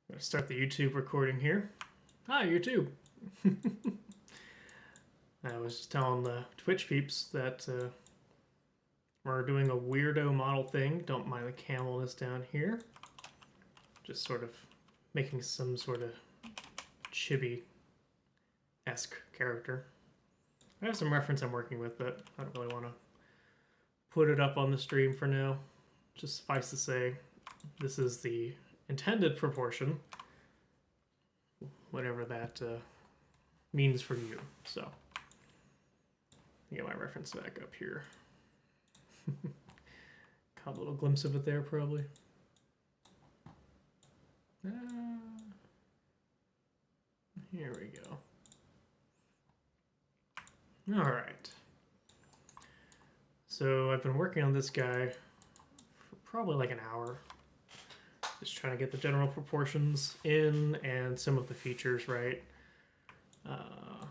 I'm gonna start the YouTube recording here. Hi, YouTube. I was just telling the Twitch peeps that we're doing a weirdo model thing. Don't mind the camelness down here. Just sort of making some sort of chibi-esque character. I have some reference I'm working with, but I don't really want to put it up on the stream for now. Just suffice to say, this is the intended proportion, whatever that means for you. So, get my reference back up here. Caught a little glimpse of it there, probably. Here we go. All right. So I've been working on this guy for probably like an hour. Just trying to get the general proportions in and some of the features right. I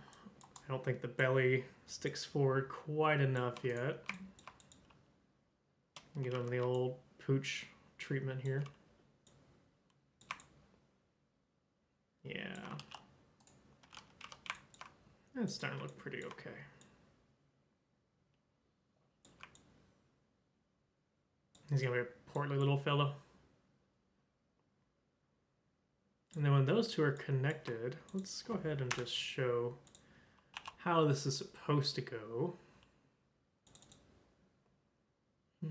don't think the belly sticks forward quite enough yet. Give him the old pooch treatment here. Yeah. That's starting to look pretty okay. He's gonna be a portly little fellow. And then when those two are connected, let's go ahead and just show how this is supposed to go. No.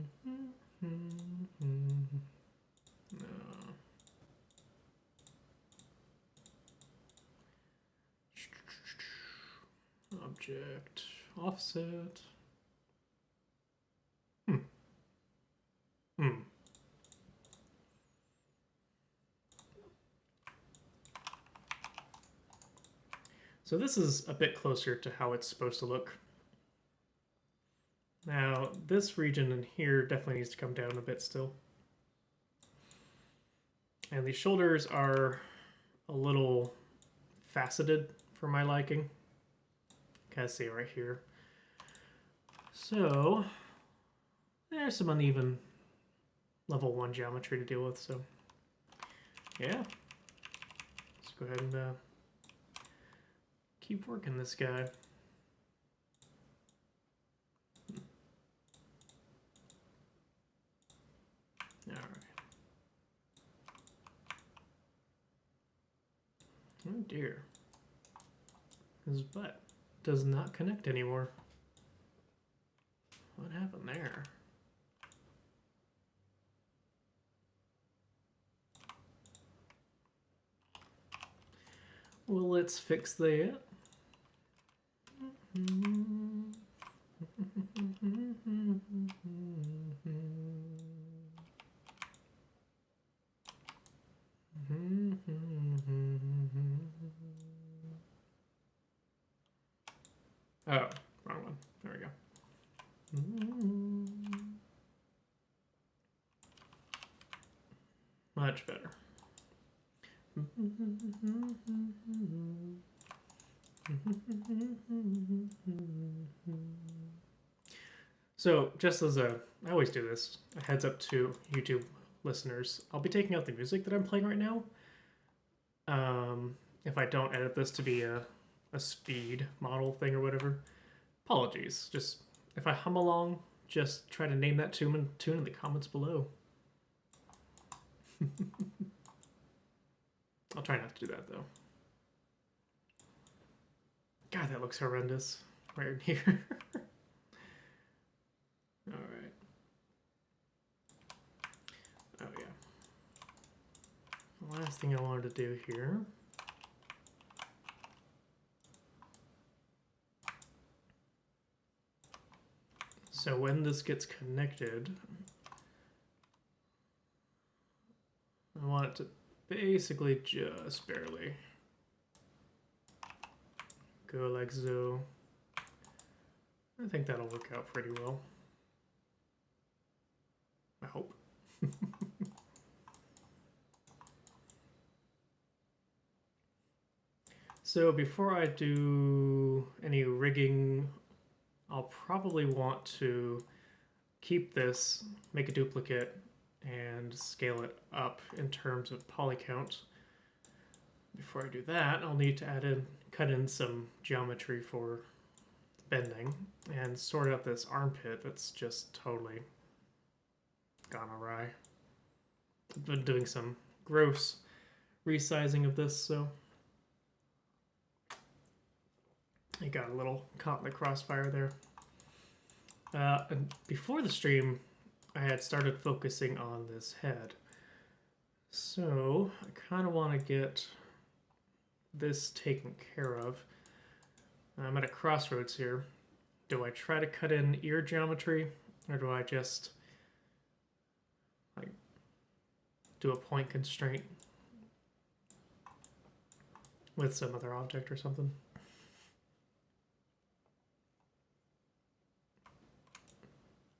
Object, offset. So this is a bit closer to how it's supposed to look. Now, this region in here definitely needs to come down a bit still. And the shoulders are a little faceted for my liking. Kind of see right here. So, there's some uneven level 1 geometry to deal with, so yeah. Let's go ahead and keep working this guy. Alright. Oh dear. His butt does not connect anymore. What happened there? Well, let's fix that. Oh, wrong one. There we go. Much better. So, just as I always do this, a heads up to YouTube listeners, I'll be taking out the music that I'm playing right now. If I don't edit this to be a speed model thing or whatever, apologies. Just if I hum along, just try to name that tune in the comments below. I'll try not to do that though. God, that looks horrendous right in here. All right. Oh yeah. The last thing I wanted to do here. So when this gets connected, I want it to basically just barely go like so. I think that'll work out pretty well. I hope. So before I do any rigging, I'll probably want to keep this, make a duplicate, and scale it up in terms of poly count. before I do that, I'll need to cut in some geometry for bending and sort out this armpit that's just totally gone awry. I've been doing some gross resizing of this, so I got a little caught in the crossfire there. And before the stream, I had started focusing on this head. So I kind of want to get this taken care of. I'm at a crossroads here. Do I try to cut in ear geometry, or do I just like do a point constraint with some other object or something?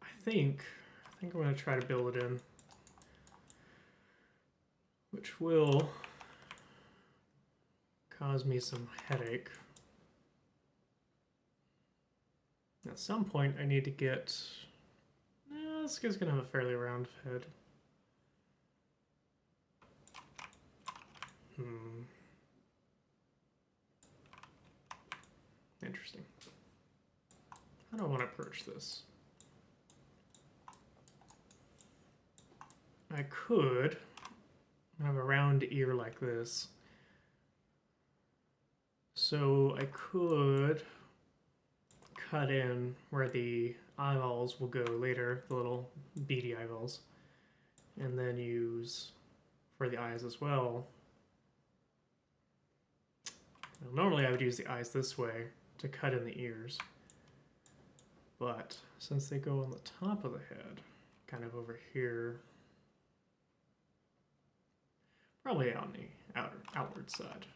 I think I'm going to try to build it in, which will cause me some headache. At some point, I need to get... this guy's going to have a fairly round head. Interesting. How do I want to approach this? I could have a round ear like this. So I could cut in where the eyeballs will go later, the little beady eyeballs, and then use for the eyes as well. Well, normally I would use the eyes this way to cut in the ears, but since they go on the top of the head, kind of over here, probably on the outward side.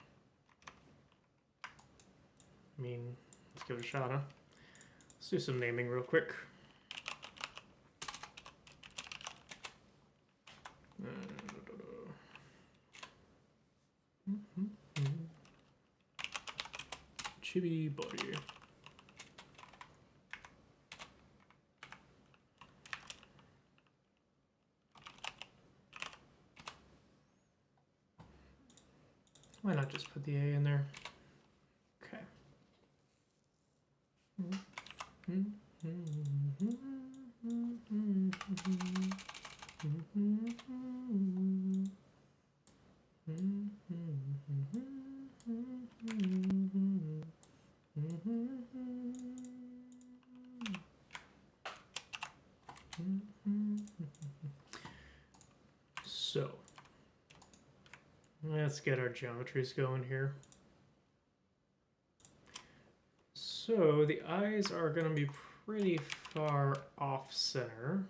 I mean, let's give it a shot, huh? Let's do some naming real quick. Chibi body. Why not just put the A in there? Okay. So let's get our geometries going here. So the eyes are going to be pretty far off center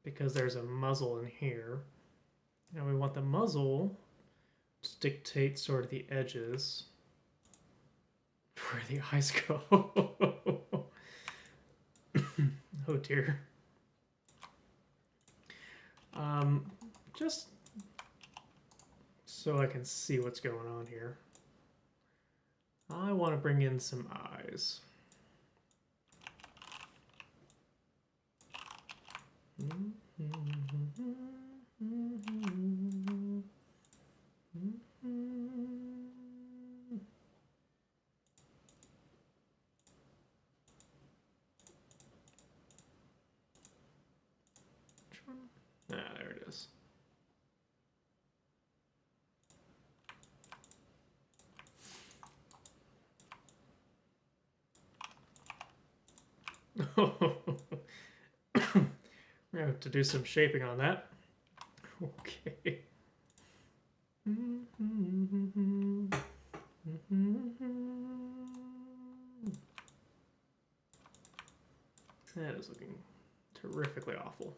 because there's a muzzle in here. Now we want the muzzle to dictate sort of the edges where the eyes go. Oh dear. Just so I can see what's going on here, I want to bring in some eyes. Ah, there it is. We're gonna have to do some shaping on that. Okay. That is looking terrifically awful.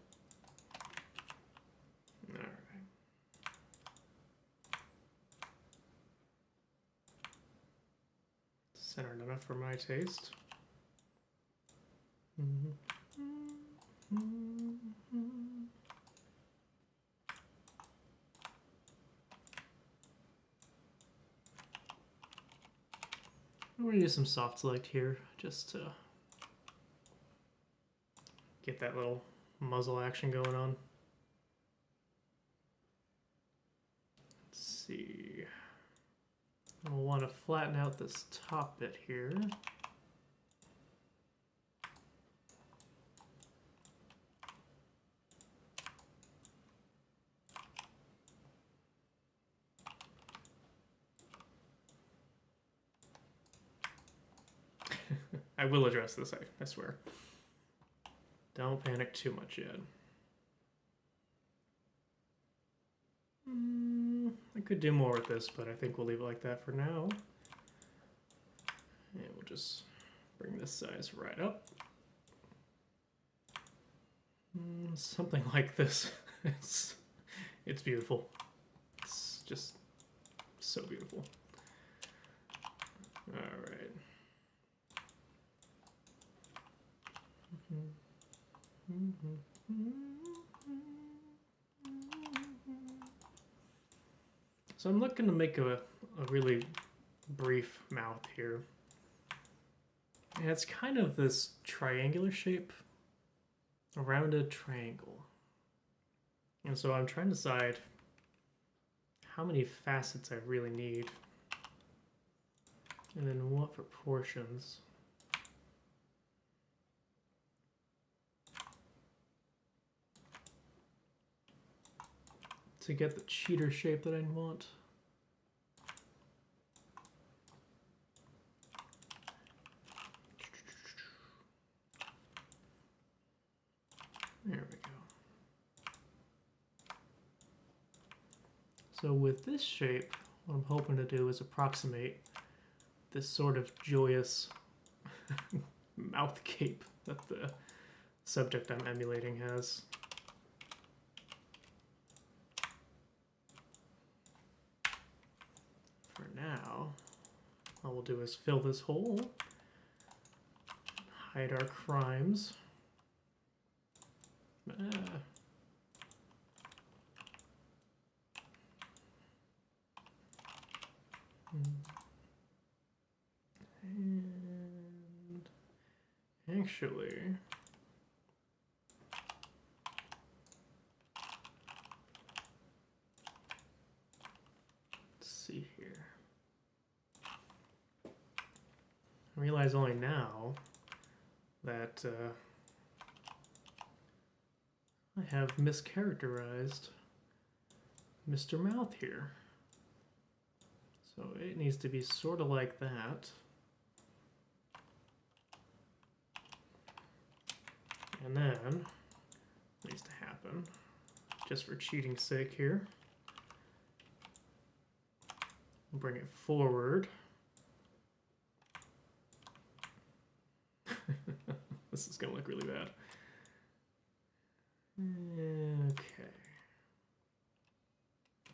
All right. Centered enough for my taste. I'm going to use some soft select here just to get that little muzzle action going on. Let's see. We'll want to flatten out this top bit here. I will address this, I swear. Don't panic too much yet. I could do more with this, but I think we'll leave it like that for now. And we'll just bring this size right up. Something like this. It's beautiful. It's just so beautiful. All right. So I'm looking to make a really brief mouth here. And it's kind of this triangular shape, a rounded triangle. And so I'm trying to decide how many facets I really need, and then what proportions. To get the cheater shape that I want. There we go. So with this shape, what I'm hoping to do is approximate this sort of joyous mouth cape that the subject I'm emulating has. For now, all we'll do is fill this hole, hide our crimes. And actually, let's see here. I realize only now that I have mischaracterized Mr. Mouth here. So it needs to be sort of like that. And then, what needs to happen, just for cheating's sake here, bring it forward. This is gonna look really bad. Okay.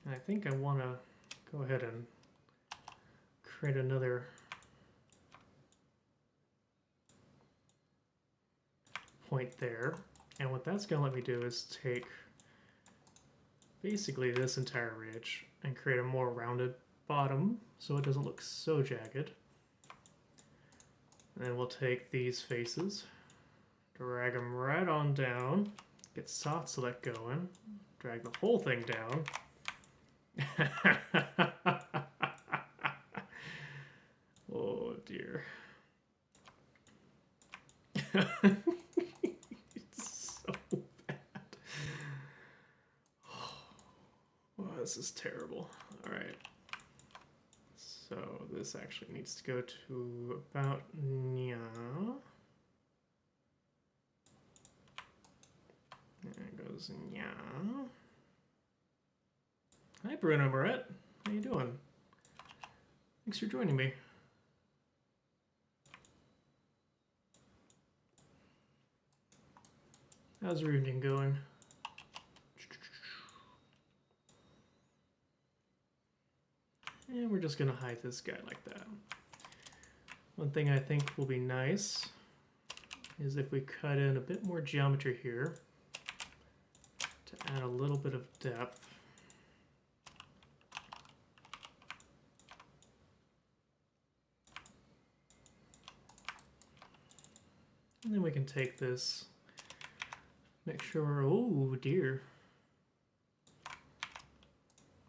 And I think I want to go ahead and create another point there. And what that's going to let me do is take basically this entire ridge and create a more rounded bottom so it doesn't look so jagged. And then we'll take these faces, drag them right on down, get soft select going, drag the whole thing down. Oh dear. It's so bad. Oh, this is terrible. All right. So this actually needs to go to about nya. There it goes nya. Hi Bruno Moret. How you doing? Thanks for joining me. How's your evening going? And we're just gonna hide this guy like that. One thing I think will be nice is if we cut in a bit more geometry here to add a little bit of depth. And then we can take this, make sure, oh dear.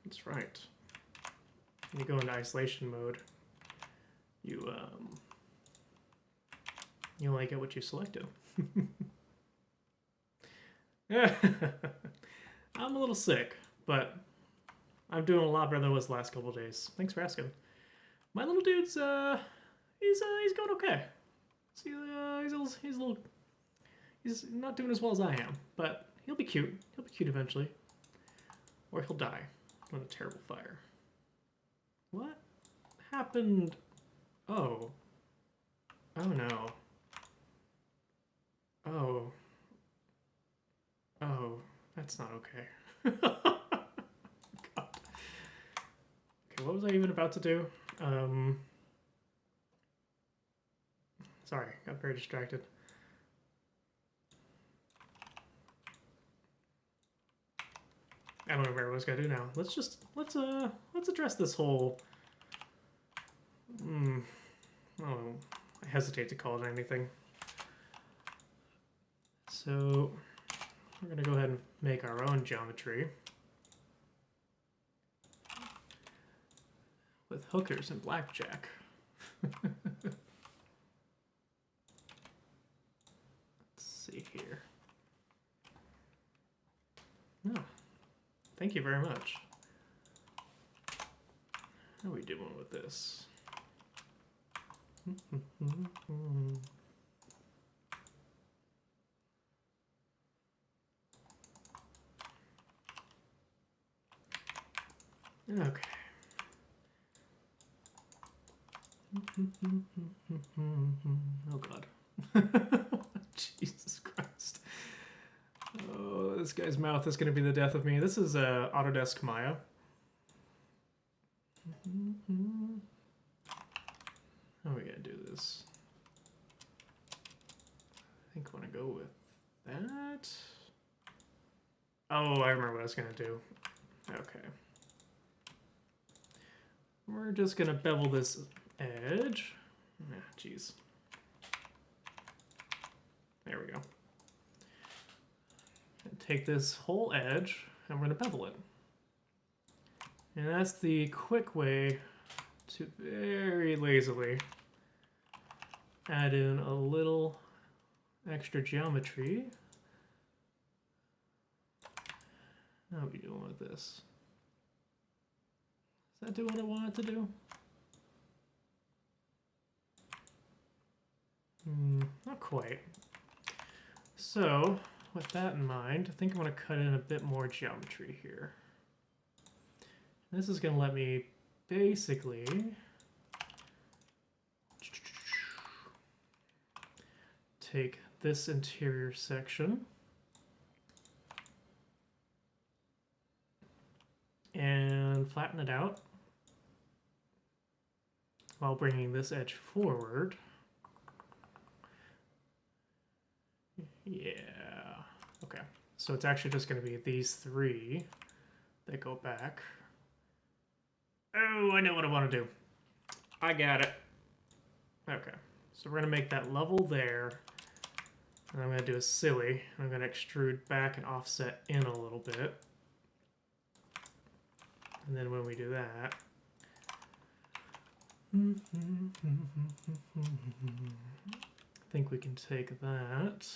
That's right. when you go into isolation mode, you only get what you selected. I'm a little sick, but I'm doing a lot better than I was the last couple days. Thanks for asking. My little dude's he's going okay. He's not doing as well as I am, but he'll be cute. He'll be cute eventually, or he'll die on a terrible fire. What happened? Oh no. Oh, that's not okay. God. Okay, what was I even about to do? Sorry, got very distracted. I don't remember what I was gonna do now. Let's address this whole. Oh, I hesitate to call it anything. So we're gonna go ahead and make our own geometry with hookers and blackjack. Let's see here. Oh, thank you very much. How are we doing with this? Okay. Oh God. Jesus Christ. Oh, this guy's mouth is going to be the death of me. This is Autodesk Maya. How are we going to do this? I think I want to go with that. Oh, I remember what I was going to do. Okay. We're just going to bevel this edge. Ah, jeez. There we go. And take this whole edge and we're going to bevel it. And that's the quick way to very lazily add in a little extra geometry. How are we doing with this? Does that do what I want it to do? Not quite. So, with that in mind, I think I'm going to cut in a bit more geometry here. This is going to let me basically take this interior section and flatten it out while bringing this edge forward. Yeah, okay. So it's actually just going to be these three that go back. Oh, I know what I want to do. I got it. Okay, so we're going to make that level there. And I'm going to do a silly. I'm going to extrude back and offset in a little bit. And then when we do that, I think we can take that.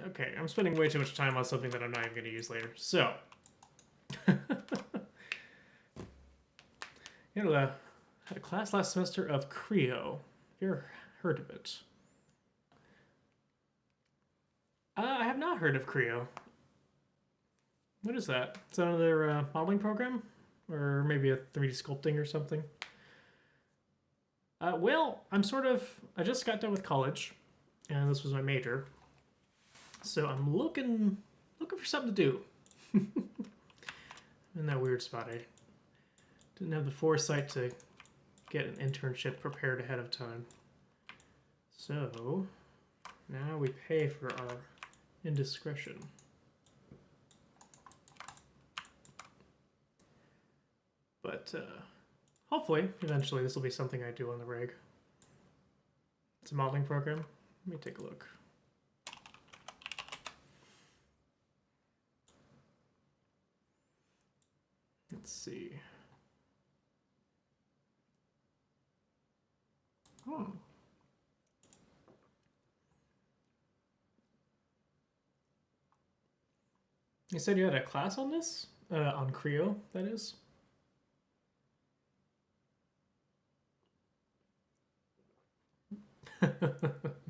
Okay, I'm spending way too much time on something that I'm not even going to use later. So, you know, I had a class last semester of Creo. Have you ever heard of it? I have not heard of Creo. What is that? Is that another modeling program? Or maybe a 3D sculpting or something? Well, I just got done with college, and this was my major. So I'm looking for something to do. In that weird spot, I didn't have the foresight to get an internship prepared ahead of time. So now we pay for our indiscretion. But hopefully, eventually, this will be something I do on the rig. It's a modeling program. Let me take a look. Let's Let's see. You said you had a class on this? On Creo, that is?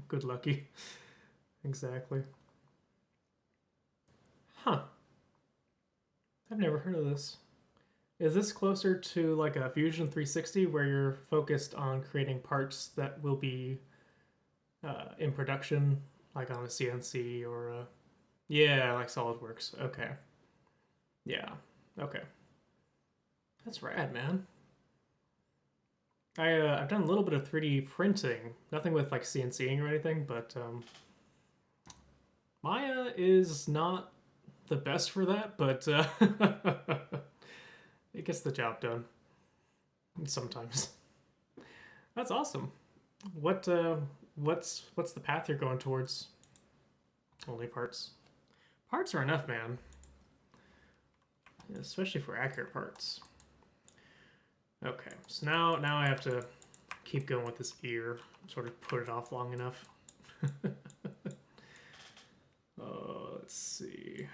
Good lucky. Exactly. Huh. I've never heard of this. Is this closer to like a Fusion 360 where you're focused on creating parts that will be in production, like on a CNC or a... Yeah, like SolidWorks. Okay. Yeah. Okay. That's rad, man. I've done a little bit of 3D printing, nothing with like CNCing or anything, but Maya is not the best for that, but it gets the job done sometimes. That's awesome. What's the path you're going towards? Only parts. Parts are enough, man. Especially for accurate parts. Okay, so now I have to keep going with this ear. Sort of put it off long enough. Let's see.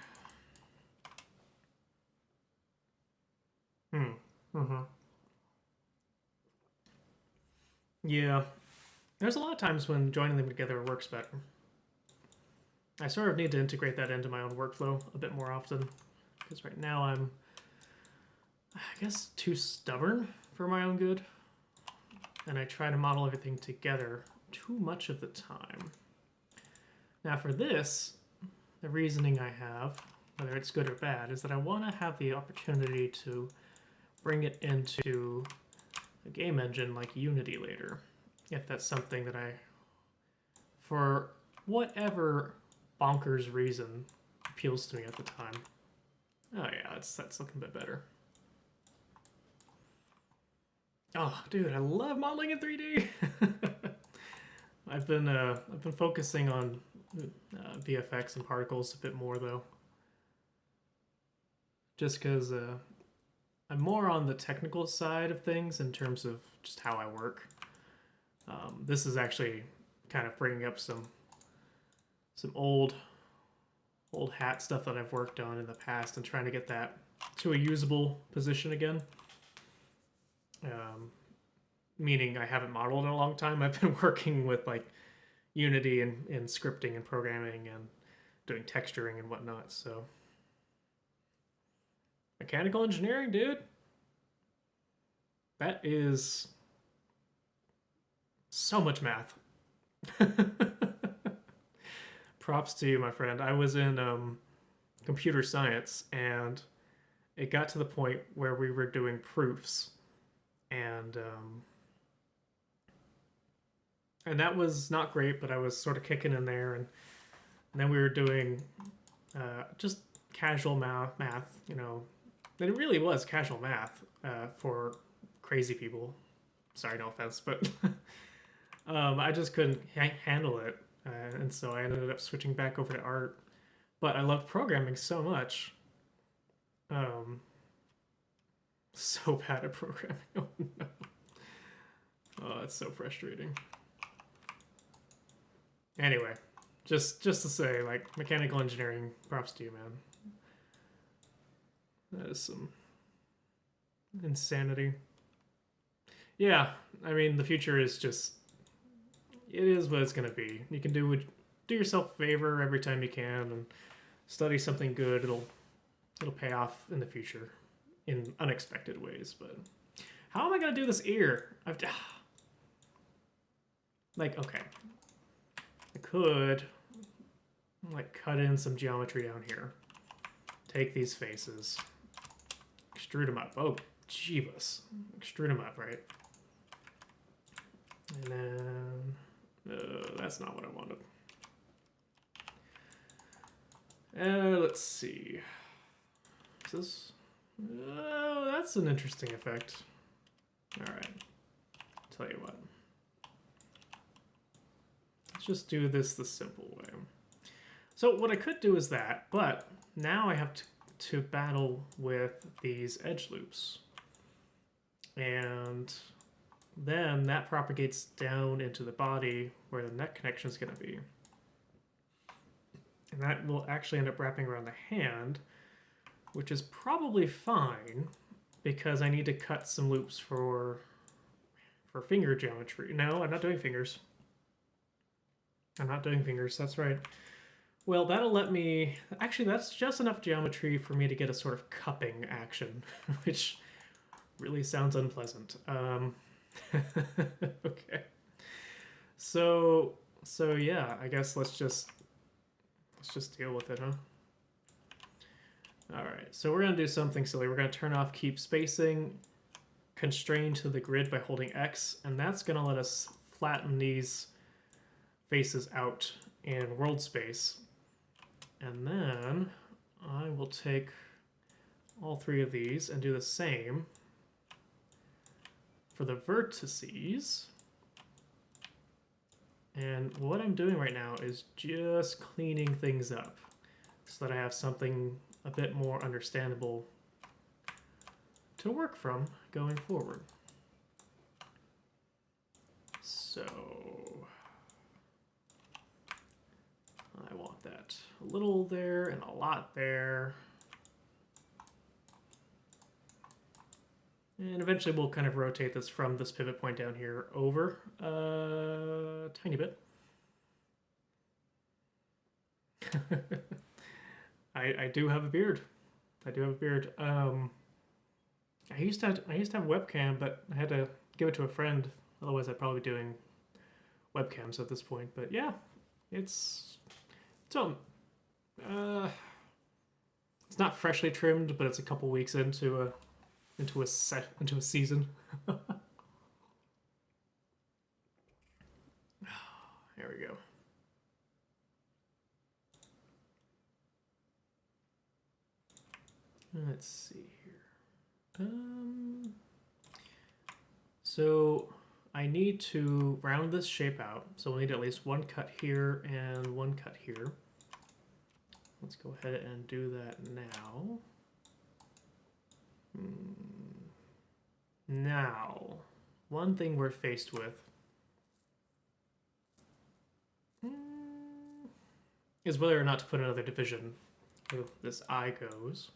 Yeah, there's a lot of times when joining them together works better. I sort of need to integrate that into my own workflow a bit more often, because right now I'm, I guess, too stubborn for my own good, and I try to model everything together too much of the time. Now for this, the reasoning I have, whether it's good or bad, is that I want to have the opportunity to bring it into a game engine like Unity later, if that's something that I, for whatever bonkers reason, appeals to me at the time. Oh yeah, that's looking a bit better. Oh, dude, I love modeling in 3D. I've been focusing on VFX and particles a bit more though, just because I'm more on the technical side of things in terms of just how I work. This is actually kind of bringing up some old hat stuff that I've worked on in the past and trying to get that to a usable position again. Meaning I haven't modeled in a long time. I've been working with like Unity and scripting and programming and doing texturing and whatnot. So mechanical engineering, dude. That is so much math. Props to you, my friend. I was in computer science, and it got to the point where we were doing proofs, and that was not great, but I was sort of kicking in there, and then we were doing just casual math, you know. And it really was casual math for crazy people. Sorry, no offense, but I just couldn't handle it. And so I ended up switching back over to art. But I love programming so much. So bad at programming. Oh no. Oh, it's so frustrating. Anyway, just to say, like, mechanical engineering, props to you, man. That is some insanity. Yeah, I mean, the future is just, it is what it's gonna be. You can do yourself a favor every time you can and study something good. It'll pay off in the future in unexpected ways. But how am I gonna do this ear? Like, okay, I could like cut in some geometry down here, take these faces, extrude them up. Oh, Jeebus. Extrude them up, right? And then, that's not what I wanted. Let's see. Is this? Oh, that's an interesting effect. All right. Tell you what. Let's just do this the simple way. So what I could do is that, but now I have to battle with these edge loops. And then that propagates down into the body where the neck connection is going to be. And that will actually end up wrapping around the hand, which is probably fine because I need to cut some loops for finger geometry. No, I'm not doing fingers. I'm not doing fingers, that's right. Well, that'll let me... Actually, that's just enough geometry for me to get a sort of cupping action, which really sounds unpleasant. Okay. So yeah, I guess let's just deal with it, huh? All right, so we're gonna do something silly. We're gonna turn off keep spacing, constrain to the grid by holding X, and that's gonna let us flatten these faces out in world space. And then I will take all three of these and do the same for the vertices. And what I'm doing right now is just cleaning things up so that I have something a bit more understandable to work from going forward. So I want that a little there and a lot there. And eventually we'll kind of rotate this from this pivot point down here over a tiny bit. I do have a beard. I do have a beard. I used to have a webcam, but I had to give it to a friend. Otherwise, I'd probably be doing webcams at this point. But yeah, it's not freshly trimmed, but it's a couple weeks into a season. There we go. Let's see here. So I need to round this shape out. So we'll need at least one cut here and one cut here. Let's go ahead and do that now. Now, one thing we're faced with is whether or not to put another division where this eye goes.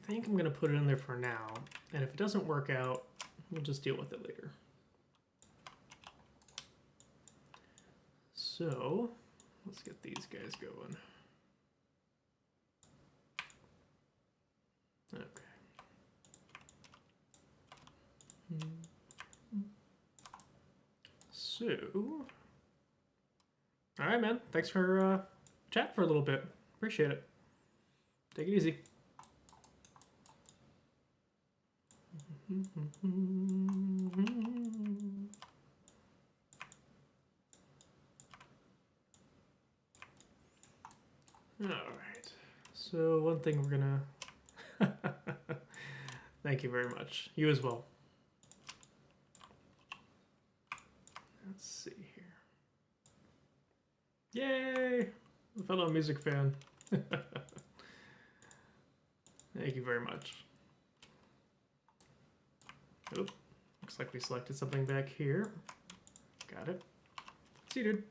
I think I'm going to put it in there for now, and if it doesn't work out, we'll just deal with it later. So, let's get these guys going. Okay. So, all right, man. Thanks for chat for a little bit. Appreciate it. Take it easy. All right. So one thing we're gonna. Thank you very much. You as well. Let's see here. Yay! A fellow music fan. Thank you very much. Oop. Looks like we selected something back here. Got it. Seated.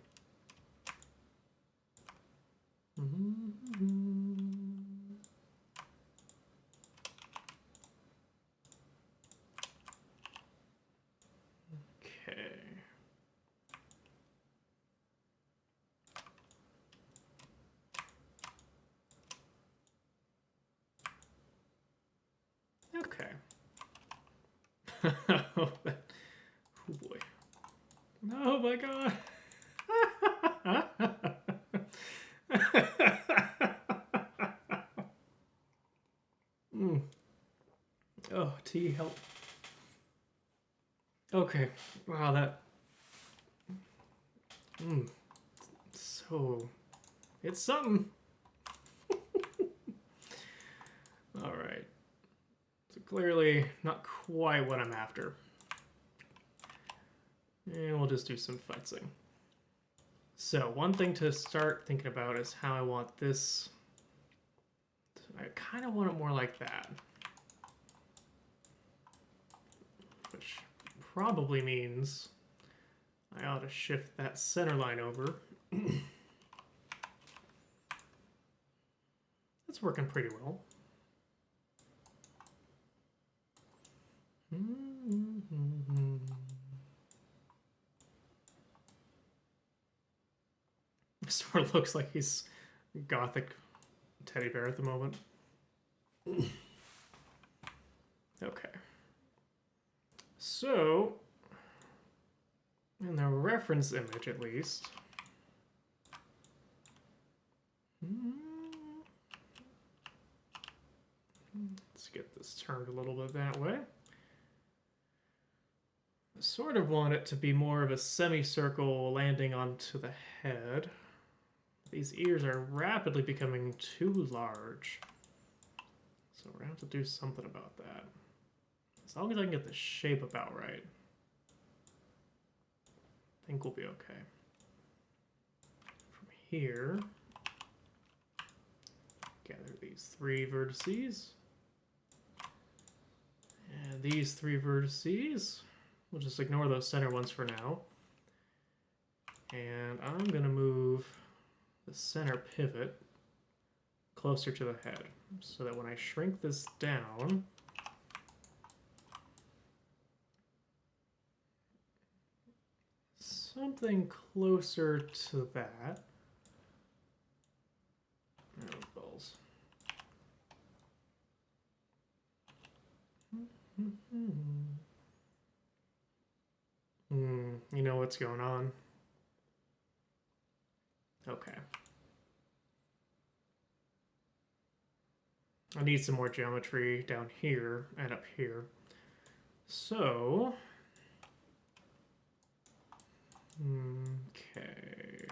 Okay. Okay. Oh boy. Oh my god. Oh, tea help. Okay. Wow, that. So, it's something. All right. So clearly not quite what I'm after. And we'll just do some futzing. So one thing to start thinking about is how I want this. I kind of want it more like that. Which probably means I ought to shift that center line over. That's working pretty well. Sort of looks like he's gothic teddy bear at the moment. Okay. So, in the reference image at least, let's get this turned a little bit that way. I sort of want it to be more of a semicircle landing onto the head. These ears are rapidly becoming too large. So we're going to have to do something about that. As long as I can get the shape about right, I think we'll be okay. From here, gather these 3 vertices. And these 3 vertices. We'll just ignore those center ones for now. And I'm going to move the center pivot closer to the head so that when I shrink this down, something closer to that. Oh, balls. You know what's going on. Okay. I need some more geometry down here and up here. So, okay.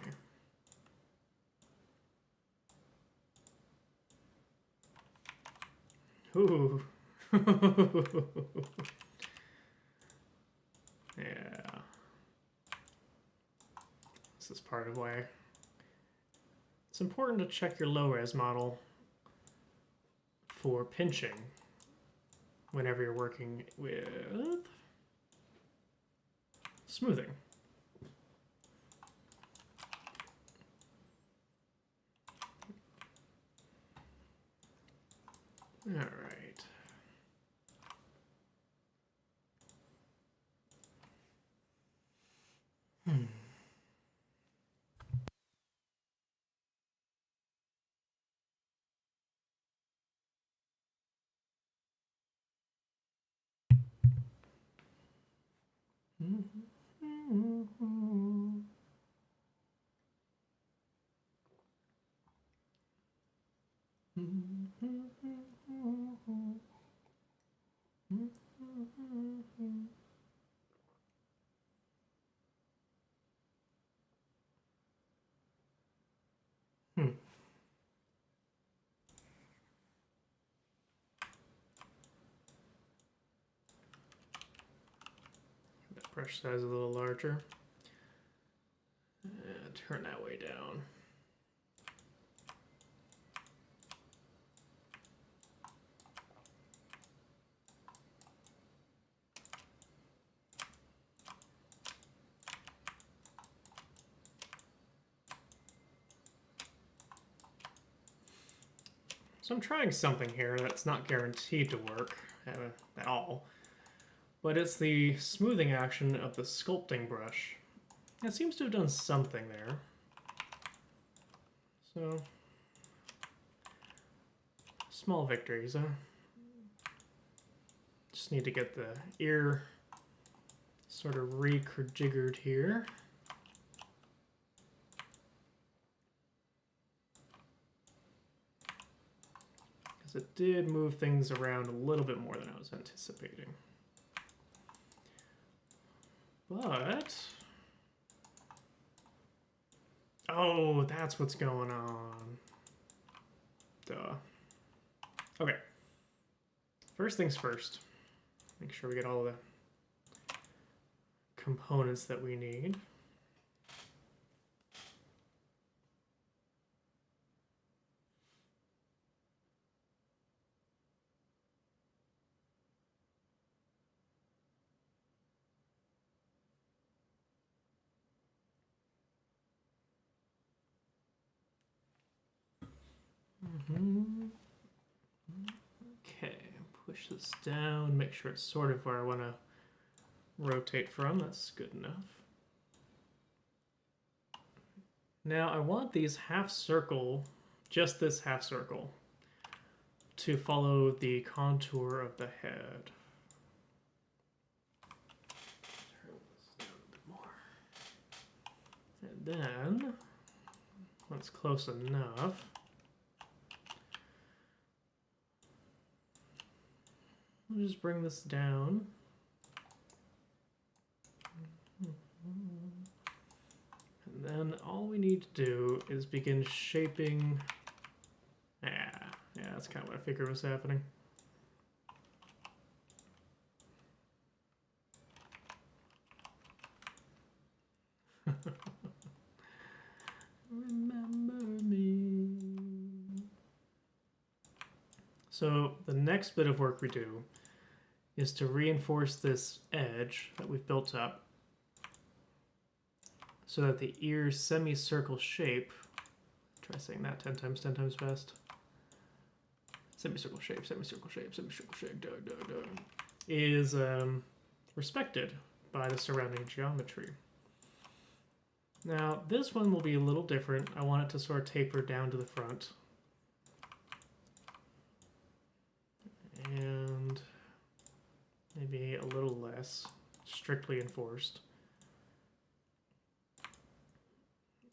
Ooh. Yeah. This is part of why it's important to check your low-res model for pinching whenever you're working with smoothing. All right. That brush size a little larger. And turn that way down. So I'm trying something here that's not guaranteed to work at all, but it's the smoothing action of the sculpting brush. It seems to have done something there. So, small victories, huh? Just need to get the ear sort of rejiggered here. Because it did move things around a little bit more than I was anticipating. But... oh, that's what's going on. Duh. Okay. First things first. Make sure we get all the components that we need. Okay, push this down, make sure it's sort of where I want to rotate from. That's good enough. Now I want these half circle, just this half circle, to follow the contour of the head. Turn this down a bit more. And then, when it's close enough, we'll just bring this down. And then all we need to do is begin shaping. Yeah, that's kind of what I figured was happening. Remember me. So the next bit of work we do is to reinforce this edge that we've built up so that the ear's semicircle shape, try saying that 10 times fast. Semicircle shape, semicircle shape, semicircle shape, is respected by the surrounding geometry. Now, this one will be a little different. I want it to sort of taper down to the front. And maybe a little less strictly enforced.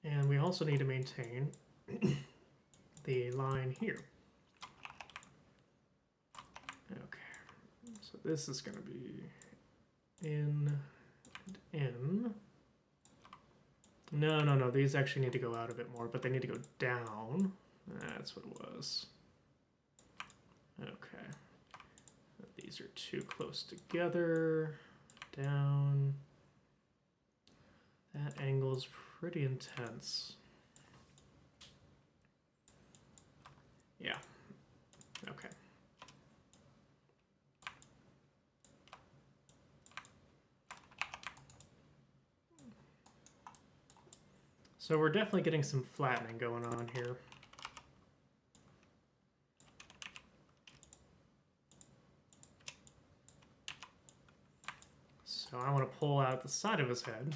And we also need to maintain the line here. Okay, so this is going to be in and in. No, these actually need to go out a bit more, but they need to go down. That's what it was. Okay. These are too close together. Down. That angle is pretty intense. Yeah. Okay. So we're definitely getting some flattening going on here. So I want to pull out the side of his head.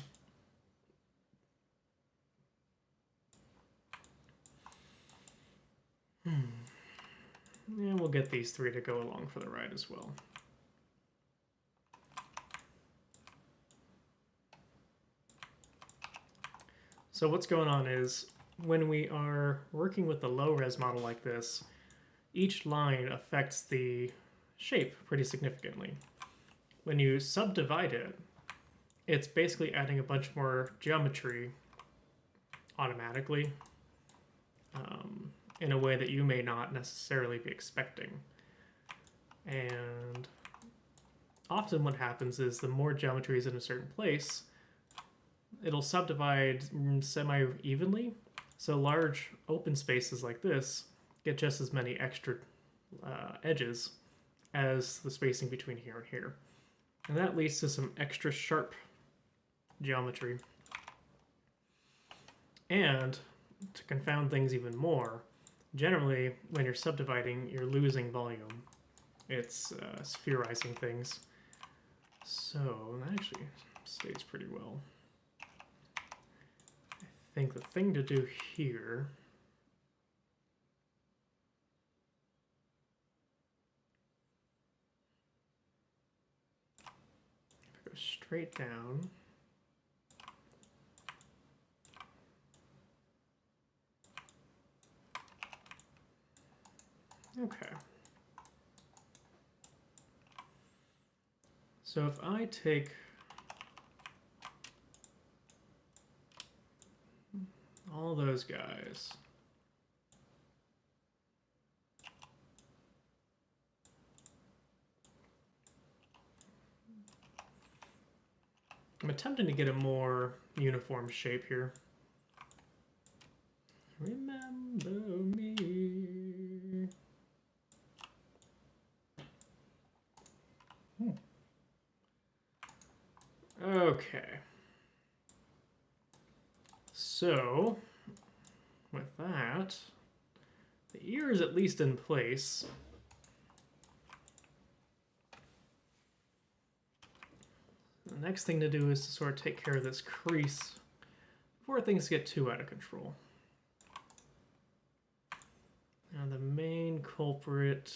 And we'll get these three to go along for the ride as well. So what's going on is when we are working with a low-res model like this, each line affects the shape pretty significantly. When you subdivide it, it's basically adding a bunch more geometry automatically in a way that you may not necessarily be expecting. And often what happens is the more geometry is in a certain place, it'll subdivide semi-evenly. So large open spaces like this get just as many extra edges as the spacing between here and here. And that leads to some extra sharp geometry. And to confound things even more, generally when you're subdividing, you're losing volume. It's spherizing things. So that actually stays pretty well. I think the thing to do here go straight down. Okay. So if I take all those guys, I'm attempting to get a more uniform shape here. Remember me. Okay. So, with that, The ear is at least in place. The next thing to do is to sort of take care of this crease before things get too out of control. Now the main culprit...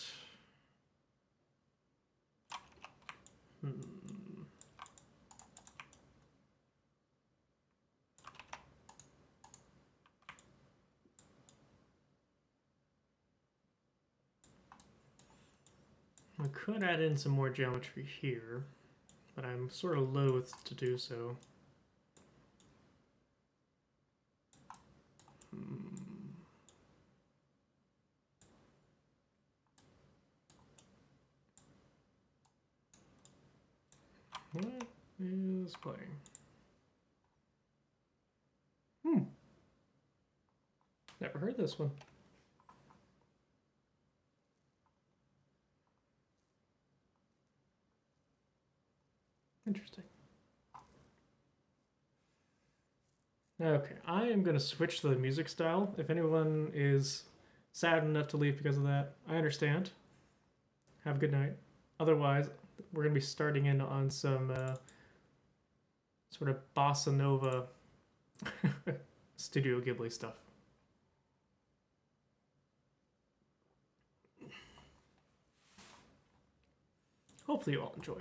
I could add in some more geometry here, but I'm sort of loath to do so. What is playing? Never heard this one. Interesting. Okay, I am going to switch the music style. If anyone is sad enough to leave because of that, I understand. Have a good night. Otherwise, we're going to be starting in on some sort of bossa nova Studio Ghibli stuff. Hopefully you all enjoy.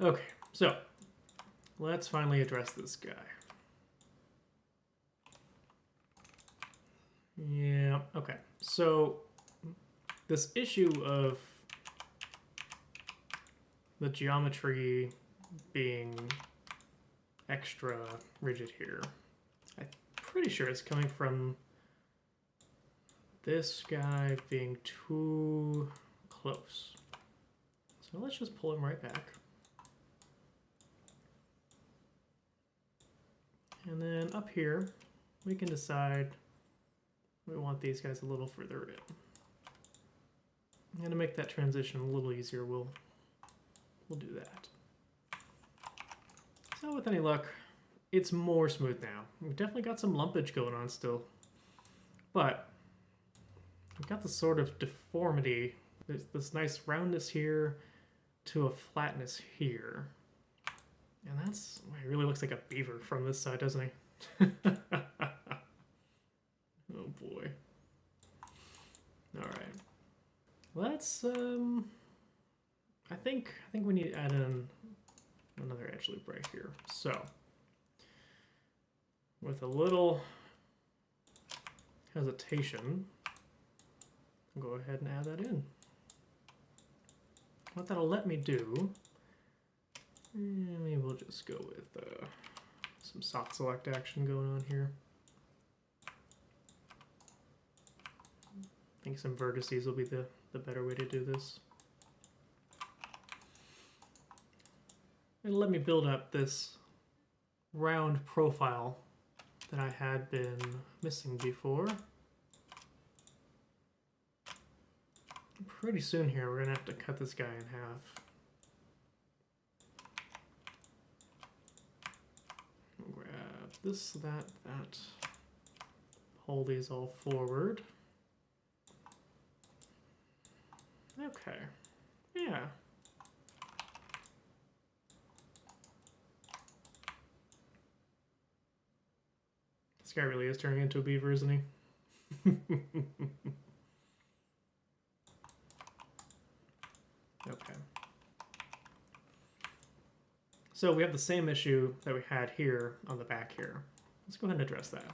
Okay, so let's finally address this guy. Yeah, okay. So this issue of the geometry being extra rigid here, I'm pretty sure it's coming from this guy being too close. So let's just pull him right back. And then up here, we can decide we want these guys a little further in. And to make that transition a little easier, we'll do that. So with any luck, it's more smooth now. We've definitely got some lumpage going on still. But we've got this sort of deformity. There's this nice roundness here to a flatness here. And that's, he really looks like a beaver from this side, doesn't he? Oh boy. All right. Let's I think we need to add in another edge loop right here. So with a little hesitation, I'll go ahead and add that in. What that'll let me do, maybe we'll just go with some soft select action going on here. I think some vertices will be the better way to do this. It'll let me build up this round profile that I had been missing before. Pretty soon here, we're gonna have to cut this guy in half. Grab this, that. Pull these all forward. Okay, yeah. This guy really is turning into a beaver, isn't he? Okay. So we have the same issue that we had here on the back here. Let's go ahead and address that.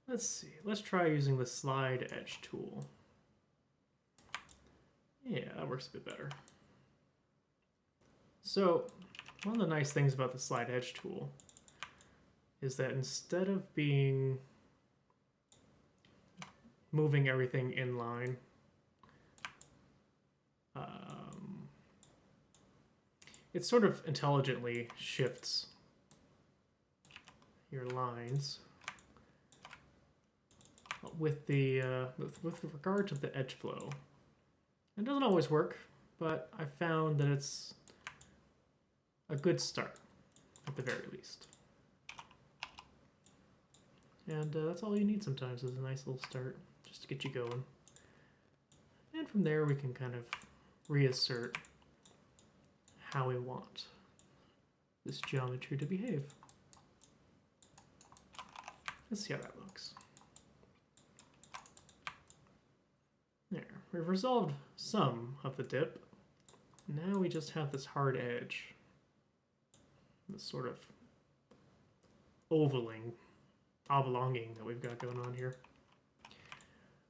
Let's see. Let's try using the slide edge tool. Yeah, that works a bit better. So one of the nice things about the slide edge tool is that instead of moving everything in line, it sort of intelligently shifts your lines with the with regard to the edge flow. It doesn't always work, but I found that it's a good start at the very least. And that's all you need sometimes is a nice little start just to get you going. And from there we can kind of reassert how we want this geometry to behave. Let's see how that looks. There, we've resolved some of the dip. Now we just have this hard edge. This sort of ovalonging that we've got going on here.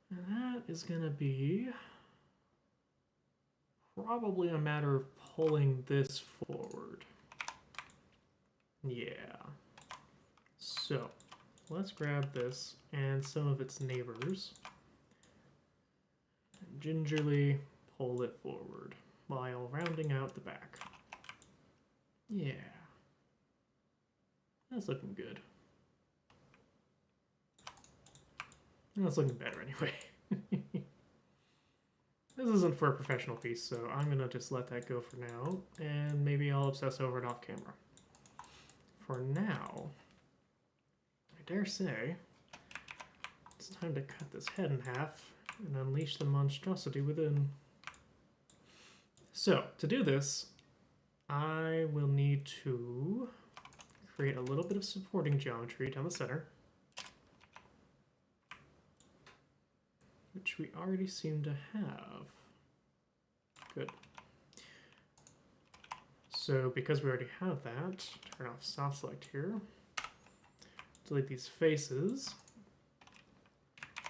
And that is going to be probably a matter of pulling this forward. Yeah. So let's grab this and some of its neighbors and gingerly pull it forward while rounding out the back. Yeah. That's looking good. That's looking better anyway. This isn't for a professional piece, so I'm gonna just let that go for now, and maybe I'll obsess over it off camera. For now, I dare say, it's time to cut this head in half and unleash the monstrosity within. So, to do this, I will need to create a little bit of supporting geometry down the center, which we already seem to have. Good. So because we already have that, turn off soft select here, delete these faces,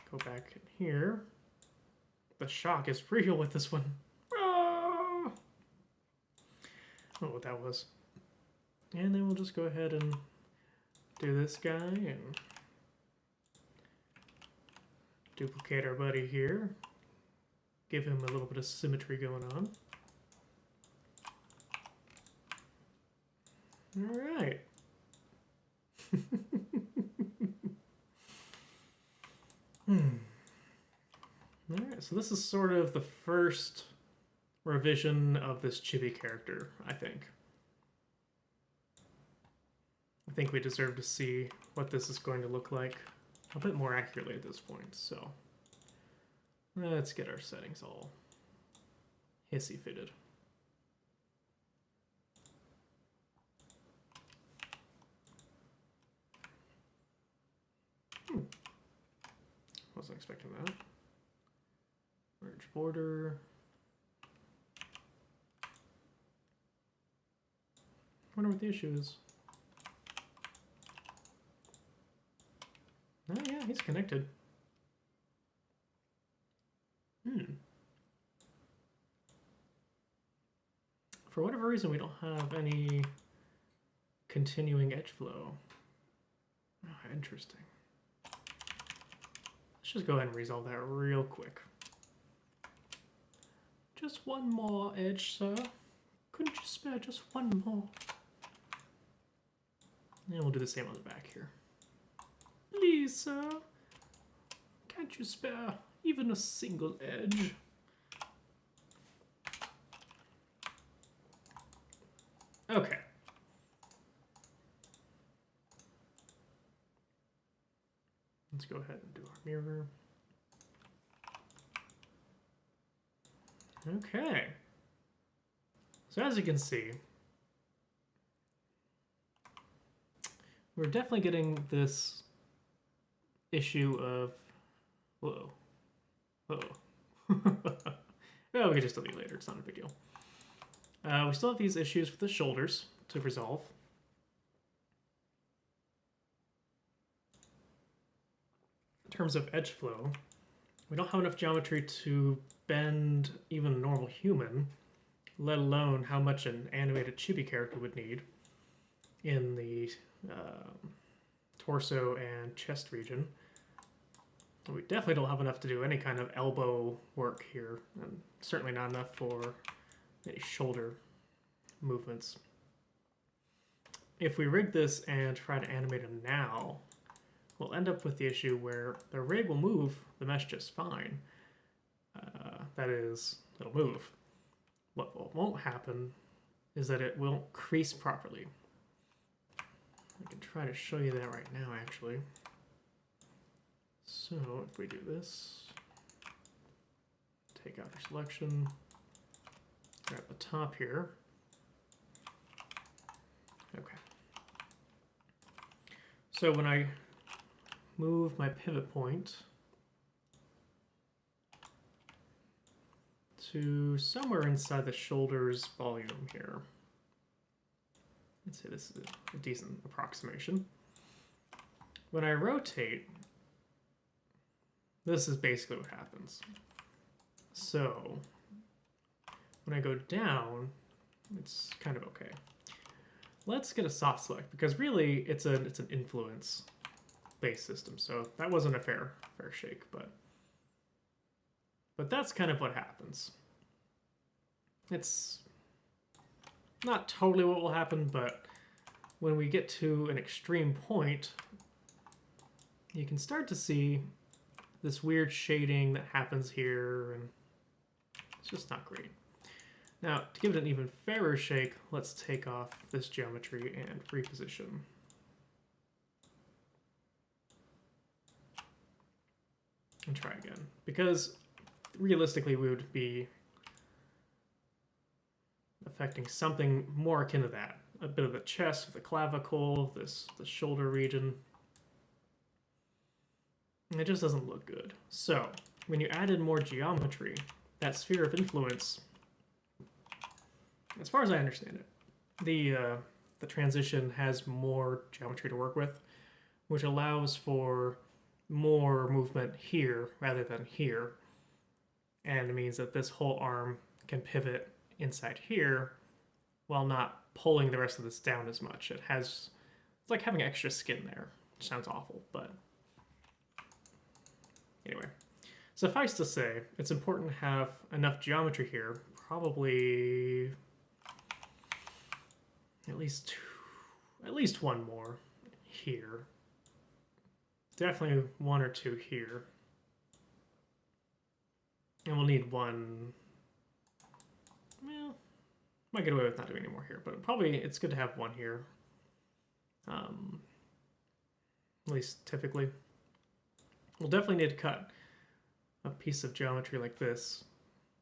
go back in here. The shock is real with this one. Ah! I don't know what that was. And then we'll just go ahead and do this guy and duplicate our buddy here. Give him a little bit of symmetry going on. All right. All right, so this is sort of the first revision of this chibi character, I think. I think we deserve to see what this is going to look like a bit more accurately at this point, so let's get our settings all hissy fitted. Wasn't expecting that. Merge border. Wonder what the issue is. Oh yeah, he's connected. For whatever reason, we don't have any continuing edge flow. Oh, interesting. Let's just go ahead and resolve that real quick. Just one more edge, sir. Couldn't you spare just one more? And we'll do the same on the back here. Please, sir. Can't you spare even a single edge? Okay. Let's go ahead and do our mirror. Okay. So as you can see, we're definitely getting this issue of, whoa. Well, we can just delete later, it's not a big deal. We still have these issues with the shoulders to resolve. In terms of edge flow, we don't have enough geometry to bend even a normal human, let alone how much an animated chibi character would need in the torso and chest region. We definitely don't have enough to do any kind of elbow work here, and certainly not enough for any shoulder movements. If we rig this and try to animate him now, we'll end up with the issue where the rig will move the mesh just fine. That is, it'll move. What won't happen is that it won't crease properly. I can try to show you that right now, actually. So if we do this, take out your selection, grab the top here. Okay. So when I move my pivot point to somewhere inside the shoulders volume here, let's say this is a decent approximation. When I rotate, this is basically what happens. So when I go down, it's kind of okay. Let's get a soft select, because really it's an influence based system. So that wasn't a fair shake, but that's kind of what happens. It's not totally what will happen, but when we get to an extreme point, you can start to see this weird shading that happens here, and it's just not great. Now, to give it an even fairer shake, let's take off this geometry and reposition. And try again, because realistically we would be affecting something more akin to that. A bit of the chest, the clavicle, the shoulder region. And it just doesn't look good. So, when you add in more geometry, that sphere of influence, as far as I understand it, the transition has more geometry to work with, which allows for more movement here rather than here. And it means that this whole arm can pivot inside here while not pulling the rest of this down as much. It's like having extra skin there, which sounds awful, but anyway. Suffice to say, it's important to have enough geometry here, probably at least one more here. Definitely one or two here. And we'll need one. Well, might get away with not doing any more here, but probably it's good to have one here. At least typically. We'll definitely need to cut a piece of geometry like this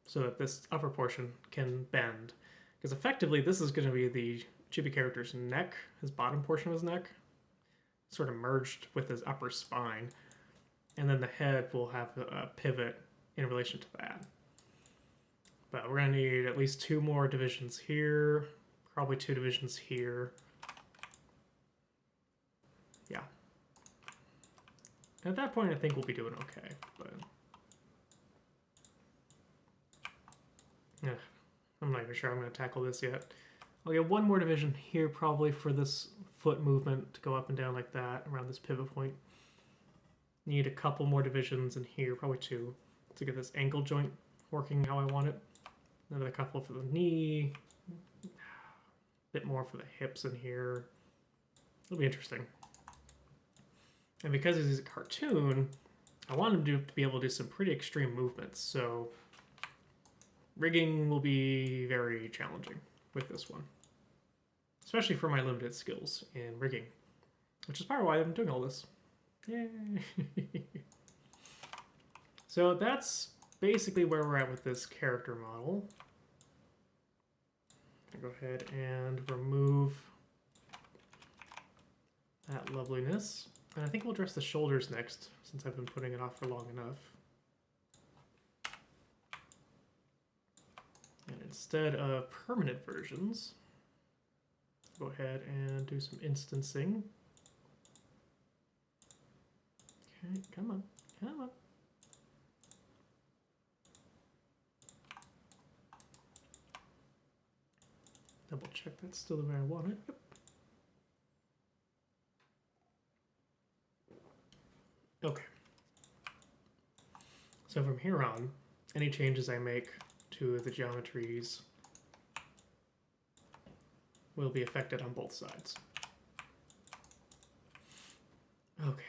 so that this upper portion can bend. Because effectively, this is going to be the chibi character's neck, his bottom portion of his neck, sort of merged with his upper spine. And then the head will have a pivot in relation to that. But we're going to need at least two more divisions here, probably two divisions here. Yeah. At that point, I think we'll be doing okay, but yeah, I'm not even sure I'm going to tackle this yet. I'll get one more division here probably for this foot movement to go up and down like that around this pivot point. Need a couple more divisions in here, probably two, to get this ankle joint working how I want it. Another couple for the knee, a bit more for the hips in here. It'll be interesting. And because this is a cartoon, I want him to be able to do some pretty extreme movements, so rigging will be very challenging with this one. Especially for my limited skills in rigging, which is part of why I'm doing all this. Yay! So that's basically where we're at with this character model. I'll go ahead and remove that loveliness. And I think we'll address the shoulders next, since I've been putting it off for long enough. And instead of permanent versions, go ahead and do some instancing. Okay, come on, come on. Double check that's still the way I want it. Yep. Okay. So from here on, any changes I make to the geometries will be affected on both sides. Okay.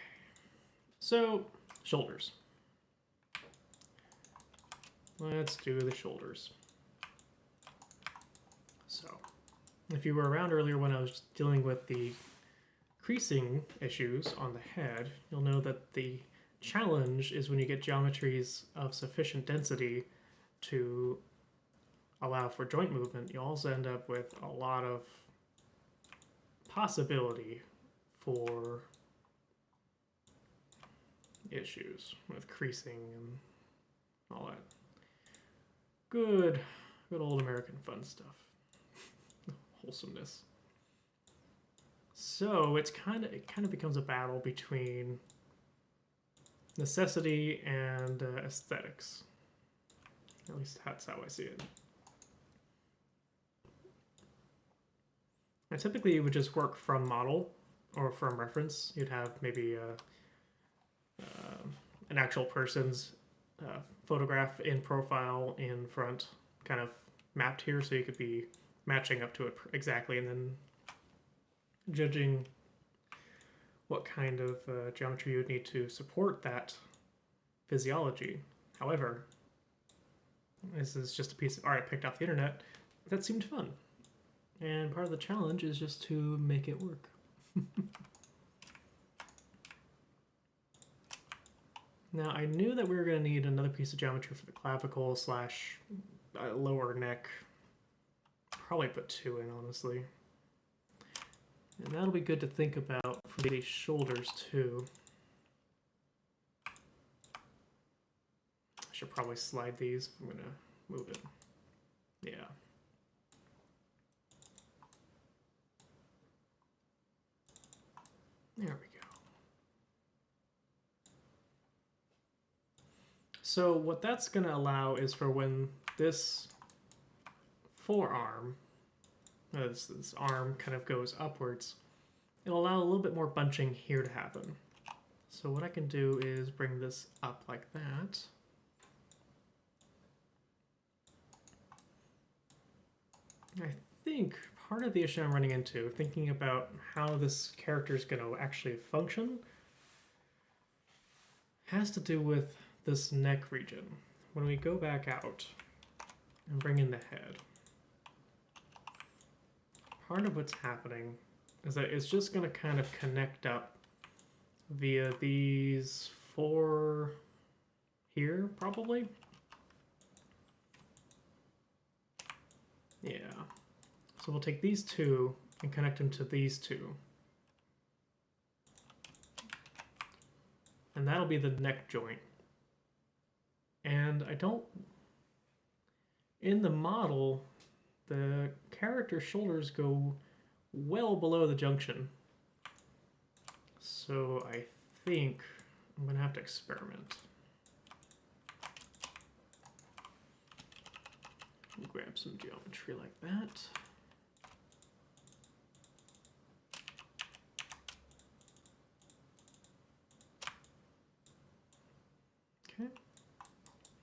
So, shoulders. Let's do the shoulders. So, if you were around earlier when I was dealing with the creasing issues on the head, you'll know that the challenge is when you get geometries of sufficient density to allow for joint movement, you also end up with a lot of possibility for issues with creasing and all that good old American fun stuff. Wholesomeness. So it kind of becomes a battle between necessity and aesthetics. At least that's how I see it. And typically you would just work from model or from reference. You'd have maybe an actual person's photograph in profile in front kind of mapped here, so you could be matching up to it exactly and then judging what kind of geometry you would need to support that physiology. However, this is just a piece of art I picked off the internet that seemed fun. And part of the challenge is just to make it work. Now, I knew that we were going to need another piece of geometry for the clavicle slash lower neck. Probably put 2 in, honestly. And that'll be good to think about for the shoulders, too. I should probably slide these. I'm going to move it. Yeah. There we go. So what that's going to allow is for when this forearm, this arm kind of goes upwards, it'll allow a little bit more bunching here to happen. So what I can do is bring this up like that. I think part of the issue I'm running into, thinking about how this character is going to actually function, has to do with this neck region. When we go back out and bring in the head, part of what's happening is that it's just going to kind of connect up via these 4 here, probably. Yeah. So we'll take these 2 and connect them to these 2. And that'll be the neck joint. And I don't... In the model, the character's shoulders go well below the junction. So I think I'm going to have to experiment. Grab some geometry like that. Okay.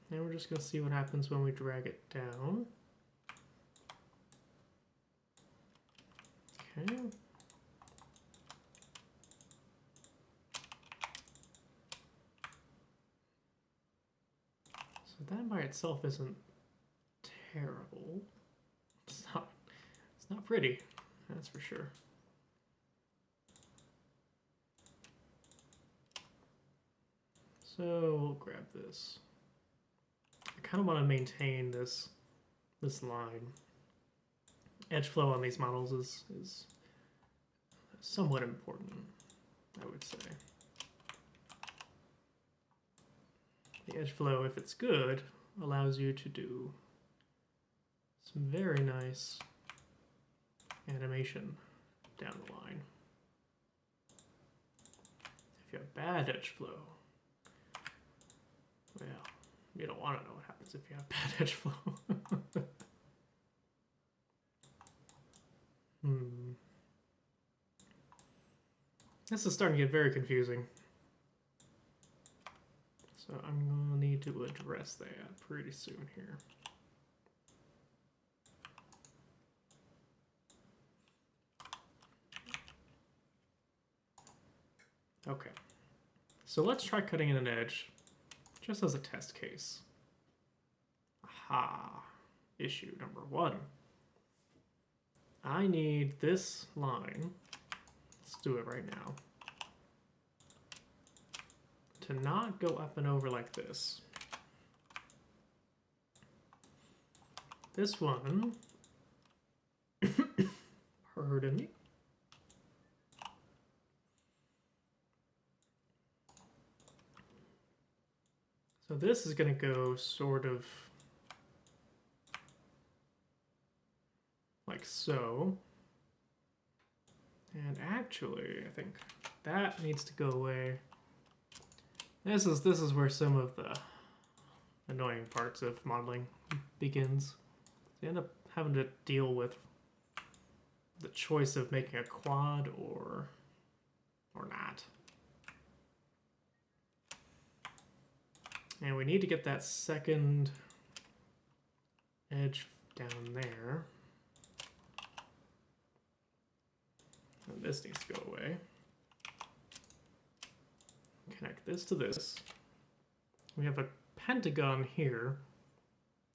Now we're just going to see what happens when we drag it down. Okay. So that by itself isn't terrible. It's not pretty, that's for sure. So we'll grab this. I kind of want to maintain this line. Edge flow on these models is somewhat important, I would say. The edge flow, if it's good, allows you to do some very nice animation down the line. If you have bad edge flow, well, you don't want to know what happens if you have bad edge flow. This is starting to get very confusing. So I'm going to need to address that pretty soon here. Okay. So let's try cutting in an edge, just as a test case. Aha. Issue number 1. I need this line, let's do it right now, to not go up and over like this. This one, pardon me. So this is going to go sort of like so. And actually, I think that needs to go away. This is where some of the annoying parts of modeling begins. You end up having to deal with the choice of making a quad or not. And we need to get that second edge down there. And this needs to go away. Connect this to this. We have a pentagon here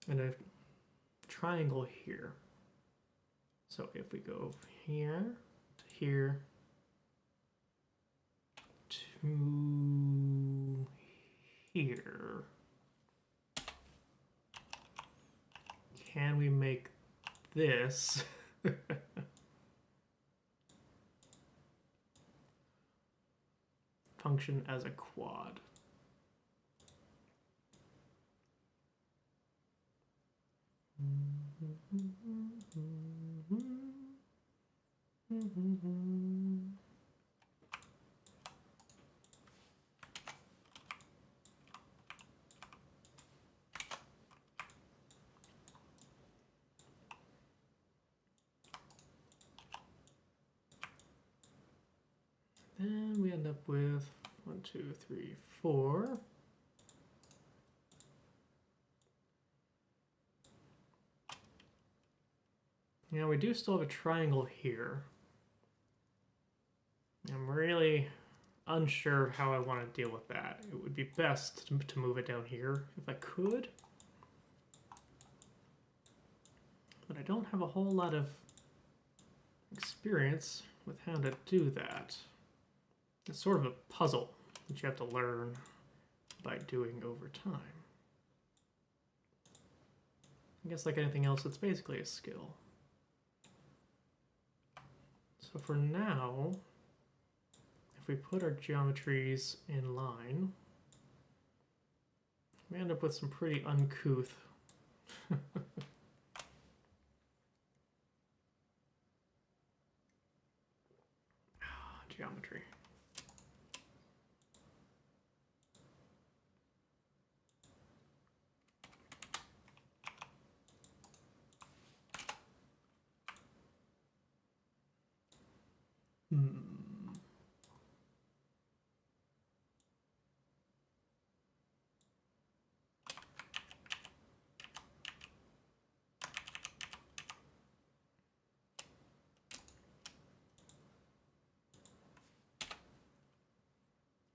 and a triangle here. So if we go here to here to here, can we make this function as a quad? Then we end up with 1, 2, 3, 4. Now we do still have a triangle here. I'm really unsure of how I want to deal with that. It would be best to move it down here if I could. But I don't have a whole lot of experience with how to do that. It's sort of a puzzle that you have to learn by doing over time. I guess like anything else, it's basically a skill. So for now, if we put our geometries in line, we end up with some pretty uncouth geometry.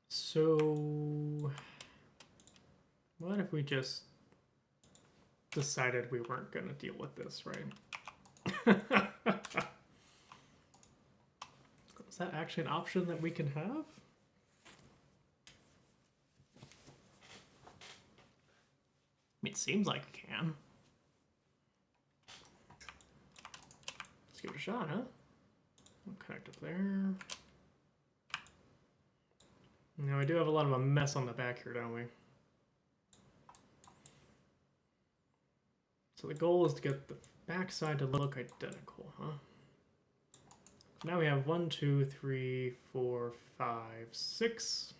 So what if we just decided we weren't going to deal with this, right? Is that actually an option that we can have? I mean, it seems like it can. Let's give it a shot, huh? We'll connect up there. Now we do have a lot of a mess on the back here, don't we? So the goal is to get the back side to look identical, huh? Now we have 1, 2, 3, 4, 5, 6,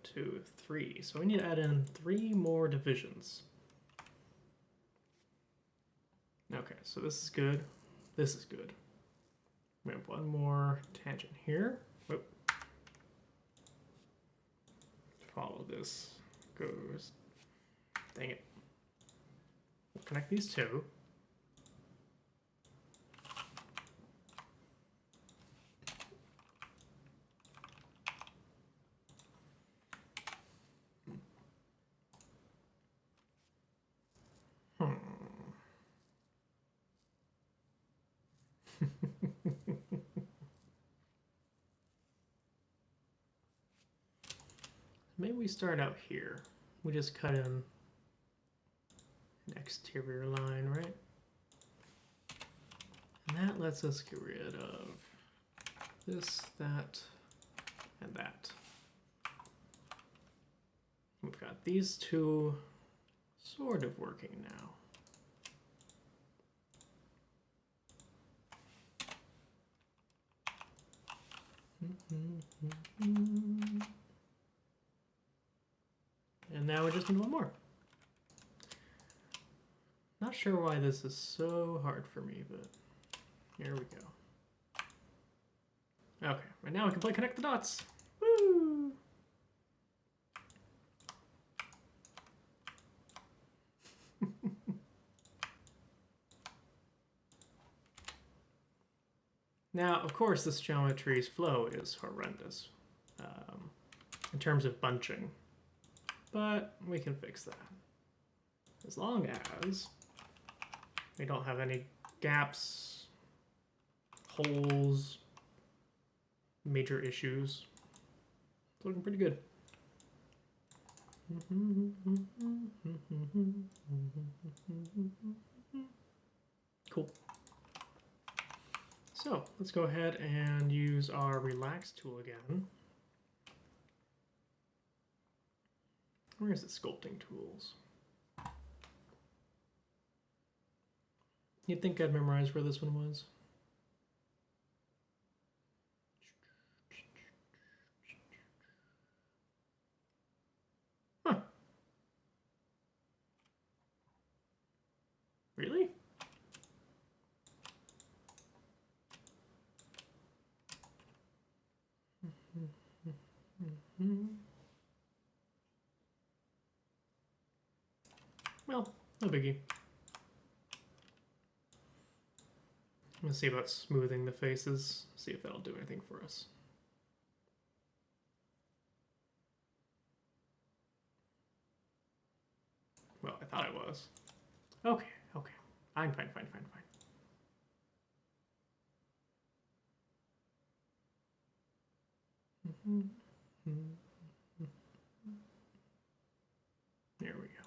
2, 3. So we need to add in 3 more divisions. Okay, so this is good. This is good. We have 1 more tangent here. Whoop. Follow this. Goes. Dang it. We'll connect these 2. maybe we start out here. We just cut in an exterior line, right? And that lets us get rid of this, that, and that. We've got these two sort of working now. And now we just need one more. Not sure why this is so hard for me, but here we go. Okay, right now we can play Connect the Dots. Woo! Now, of course, this geometry's flow is horrendous in terms of bunching, but we can fix that. As long as we don't have any gaps, holes, major issues. It's looking pretty good. Cool. So let's go ahead and use our relax tool again. Where is it? Sculpting tools. You'd think I'd memorize where this one was. Huh. Really? Well, no biggie. I'm gonna see about smoothing the faces, see if that'll do anything for us. Well, I thought I was. Okay, okay. I'm fine. There we go.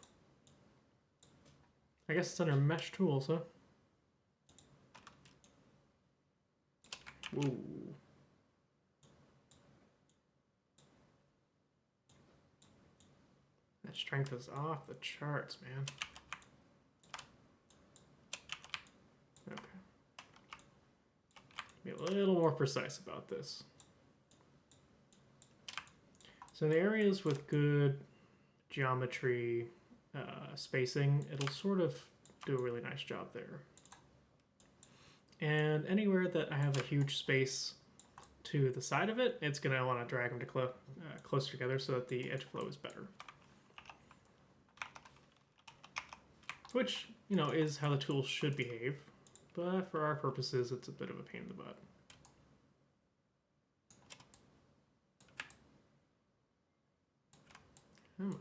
I guess it's under mesh tools, huh? Whoa. That strength is off the charts, man. Okay. Be a little more precise about this. So in the areas with good geometry spacing, it'll sort of do a really nice job there. And anywhere that I have a huge space to the side of it, it's going to want to drag them to closer together so that the edge flow is better. Which, you know, is how the tool should behave, but for our purposes, it's a bit of a pain in the butt. Come on.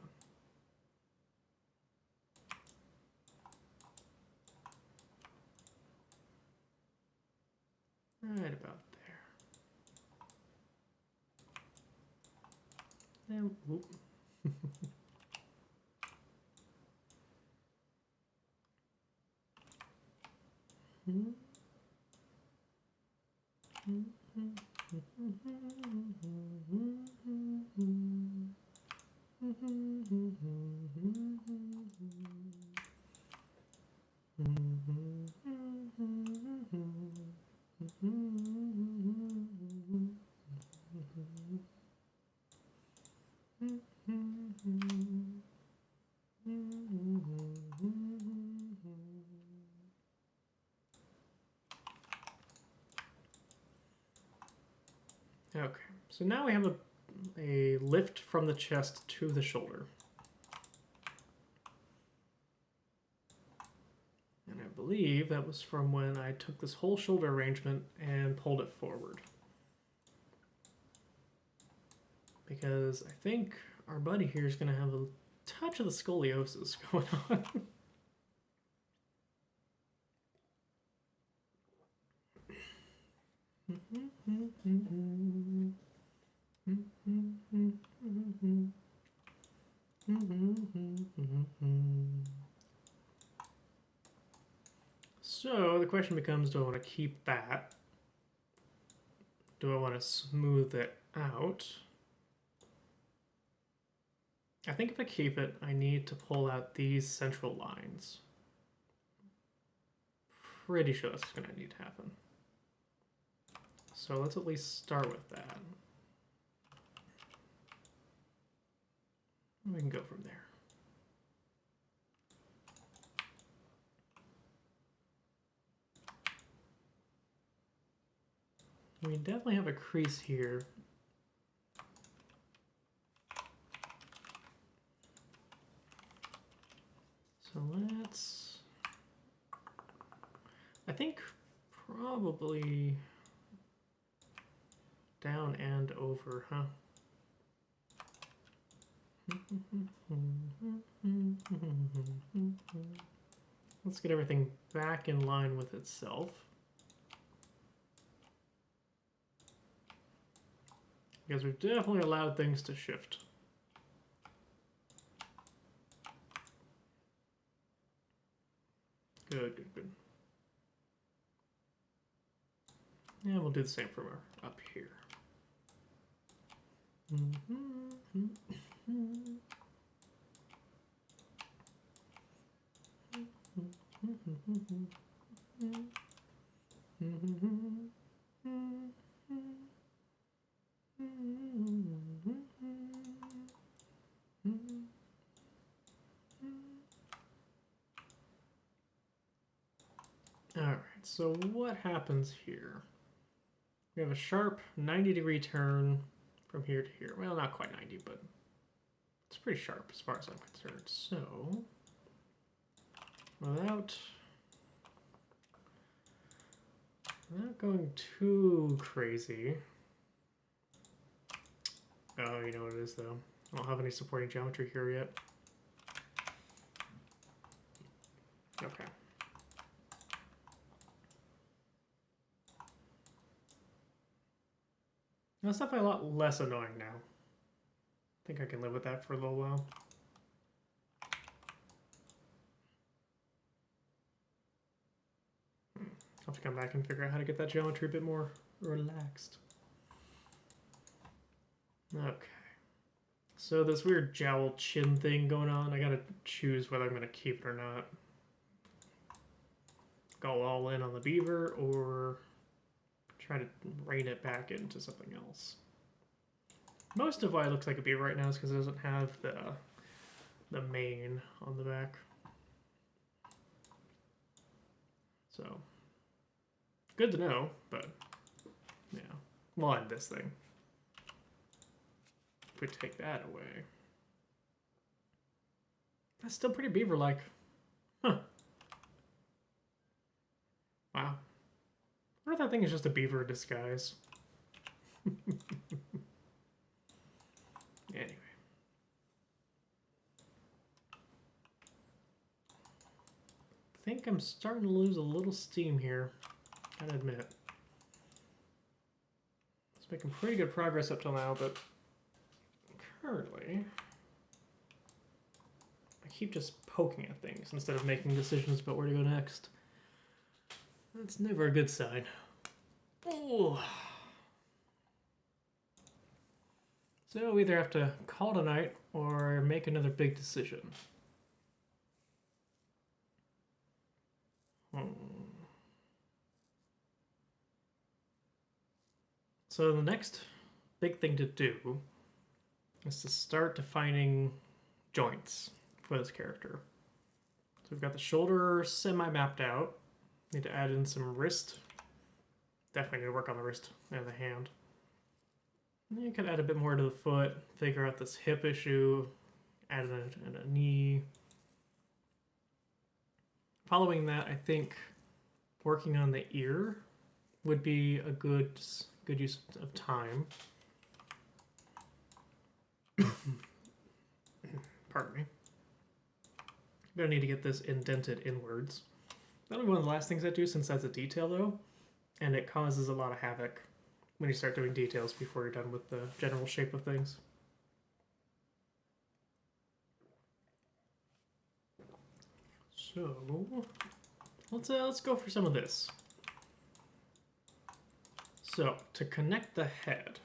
Right about there. And whoop. Okay, so now we have a lift from the chest to the shoulder. And I believe that was from when I took this whole shoulder arrangement and pulled it forward. Because I think our buddy here is going to have a touch of the scoliosis going on. So the question becomes, do I want to keep that? Do I want to smooth it out? I think if I keep it, I need to pull out these central lines. Pretty sure that's going to need to happen. So let's at least start with that. We can go from there. We definitely have a crease here. So let's, I think probably down and over, huh? Let's get everything back in line with itself. Because we've definitely allowed things to shift. Good, good, good. Yeah, we'll do the same from our up here. Alright, so what happens here? We have a sharp 90-degree turn from here to here. Well, not quite 90, but it's pretty sharp as far as I'm concerned. So, without going too crazy. Oh, you know what it is, though. I don't have any supporting geometry here yet. Okay. That's definitely a lot less annoying now. I think I can live with that for a little while. I'll have to come back and figure out how to get that geometry a bit more relaxed. Okay. So this weird jowl chin thing going on, I gotta choose whether I'm gonna keep it or not. Go all in on the beaver or try to rein it back into something else. Most of why it looks like a beaver right now is because it doesn't have the mane on the back. So, good to know, but yeah, we'll end this thing. If we take that away. That's still pretty beaver-like. Huh. Wow. I wonder if that thing is just a beaver in disguise. Anyway. I think I'm starting to lose a little steam here. Gotta admit. It's making pretty good progress up till now, but currently I keep just poking at things instead of making decisions about where to go next. That's never a good sign. Oh. So we either have to call it a night or make another big decision. So the next big thing to do is to start defining joints for this character. So we've got the shoulder semi-mapped out. Need to add in some wrist. Definitely need to work on the wrist and the hand. You can add a bit more to the foot, figure out this hip issue, add in a knee. Following that, I think working on the ear would be a good use of time. Pardon me. I'm gonna need to get this indented inwards. That'll be one of the last things I do, since that's a detail though, and it causes a lot of havoc when you start doing details before you're done with the general shape of things. So let's go for some of this. So to connect the head,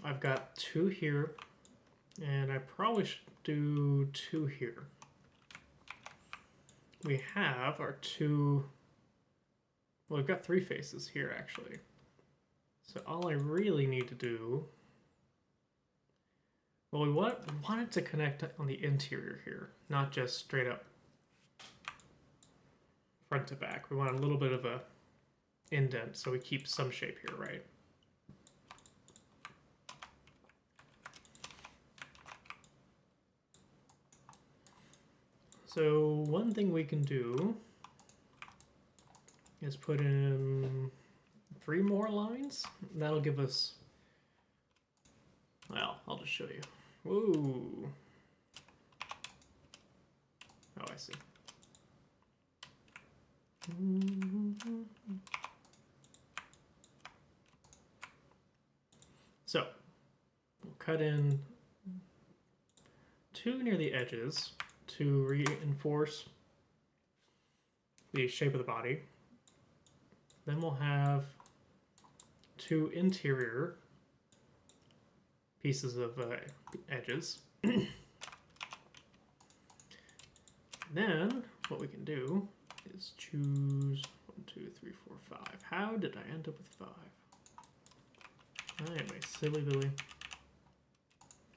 I've got 2 here, and I probably should do 2 here. We have our 2, well, we've got 3 faces here actually. So all I really need to do, well, we want it to connect on the interior here, not just straight up front to back. We want a little bit of a indent so we keep some shape here, right? So one thing we can do is put in 3 more lines. That'll give us, well, I'll just show you. Whoa. Oh, I see. So we'll cut in 2 near the edges to reinforce the shape of the body. Then we'll have 2 interior pieces of edges. Then what we can do is choose 1, 2, 3, 4, 5. How did I end up with 5? Anyway, silly Billy.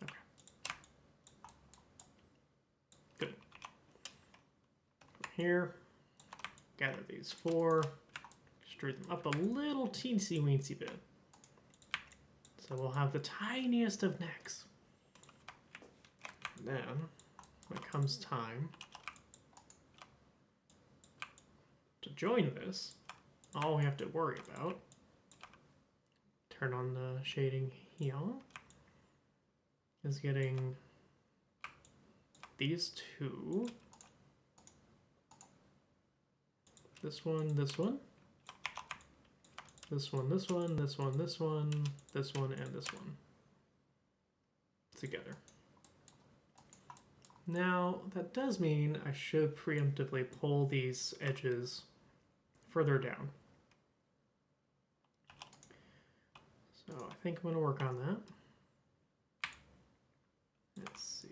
Okay. Good. From here, gather these 4, extrude them up a little teensy weensy bit. So we'll have the tiniest of necks. And then, when it comes time to join this, all we have to worry about, turn on the shading here, is getting these 2, this one, this one, this one, this one, this one, this one, this one, and this one together. Now, that does mean I should preemptively pull these edges further down. So I think I'm going to work on that. Let's see.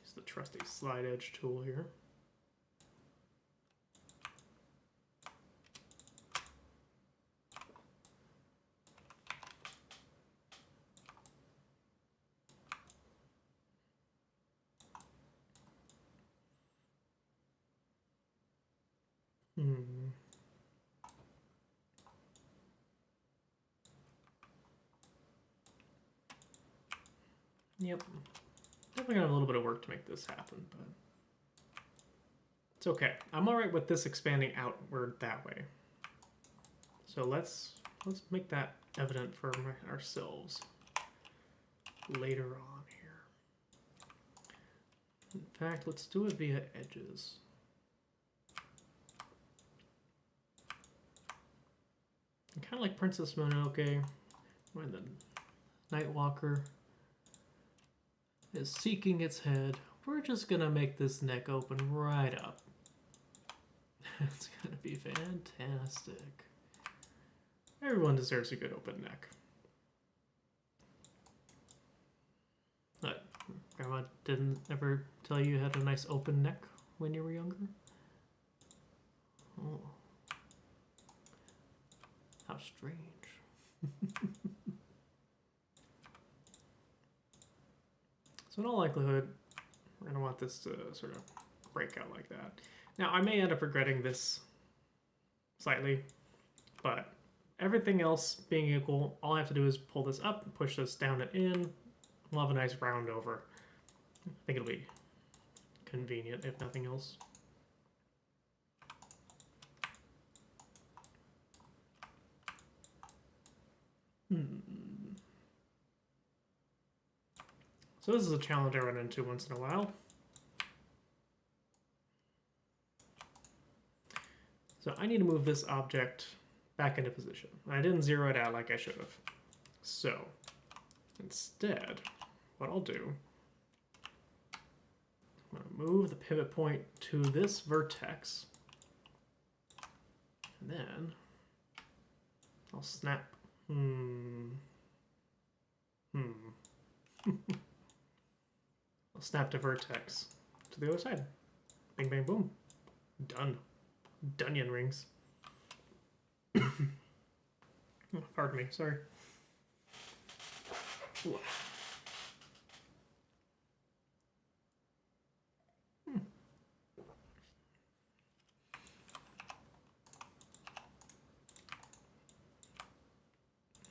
Use the trusty slide edge tool here. Yep. Definitely got a little bit of work to make this happen, but it's okay. I'm all right with this expanding outward that way. So let's make that evident for ourselves later on here. In fact, let's do it via edges. Kind of like Princess Mononoke, when the Nightwalker is seeking its head. We're just gonna make this neck open right up. It's gonna be fantastic. Everyone deserves a good open neck. But Grandma didn't ever tell you had a nice open neck when you were younger? Oh. How strange. So in all likelihood, we're going to want this to sort of break out like that. Now, I may end up regretting this slightly, but everything else being equal, all I have to do is pull this up, push this down and in. We'll have a nice round over. I think it'll be convenient, if nothing else. So this is a challenge I run into once in a while. So I need to move this object back into position. I didn't zero it out like I should have. So instead, what I'll do, I'm going to move the pivot point to this vertex. And then I'll snap. I'll snap to vertex to the other side. Bing, bang, boom. Done. Dunion rings. Pardon me, sorry. Ooh.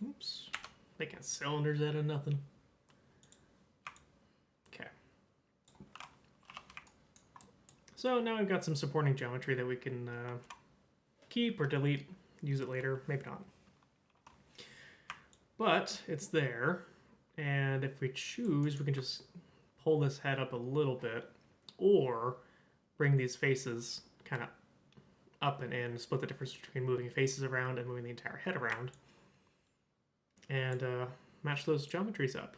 Oops. Making cylinders out of nothing. Okay. So now we've got some supporting geometry that we can keep or delete, use it later, maybe not. But it's there, and if we choose, we can just pull this head up a little bit, or bring these faces kind of up and in, split the difference between moving faces around and moving the entire head around, and match those geometries up.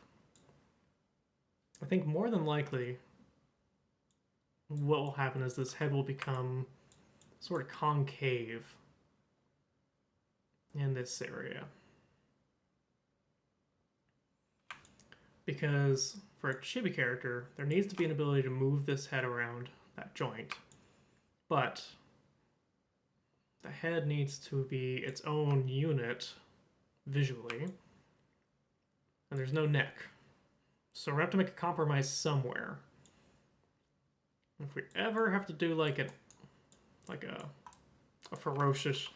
I think more than likely what will happen is this head will become sort of concave in this area. Because for a chibi character, there needs to be an ability to move this head around that joint, but the head needs to be its own unit visually, and there's no neck. So we have to make a compromise somewhere. If we ever have to do like a ferocious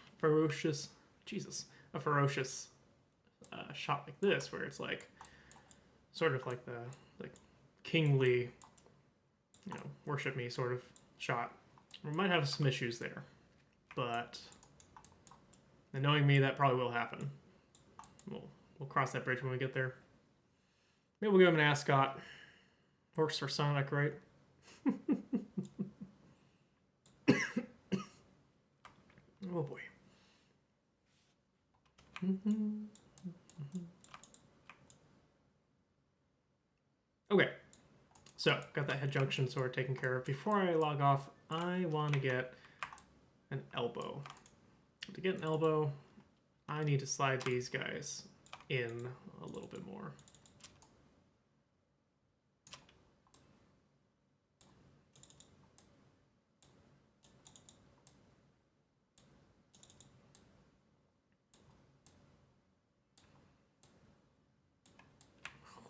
shot like this, where it's like sort of like the kingly, you know, worship me sort of shot, we might have some issues there, but and knowing me, that probably will happen. We'll cross that bridge when we get there. Maybe we'll give him an ascot. Works for Sonic, right? Oh boy. Okay, so got that head junction sort of taken care of. Before I log off, I want to get an elbow. To get an elbow, I need to slide these guys in a little bit more.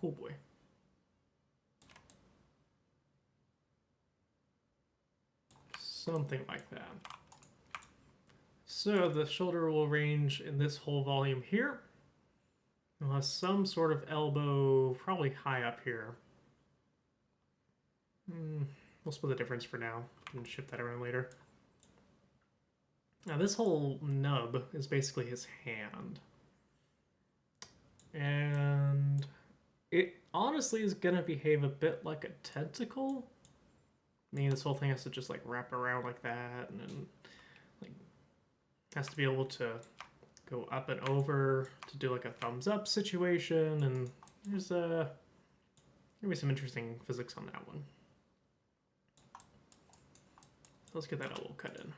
Oh boy. Something like that. So the shoulder will range in this whole volume here. We'll have some sort of elbow, probably high up here. We'll split the difference for now and ship that around later. Now this whole nub is basically his hand. And it honestly is gonna behave a bit like a tentacle. I mean, this whole thing has to just like wrap around like that, and then like has to be able to go up and over to do like a thumbs up situation, and there's gonna be some interesting physics on that one. Let's get that elbow cut in.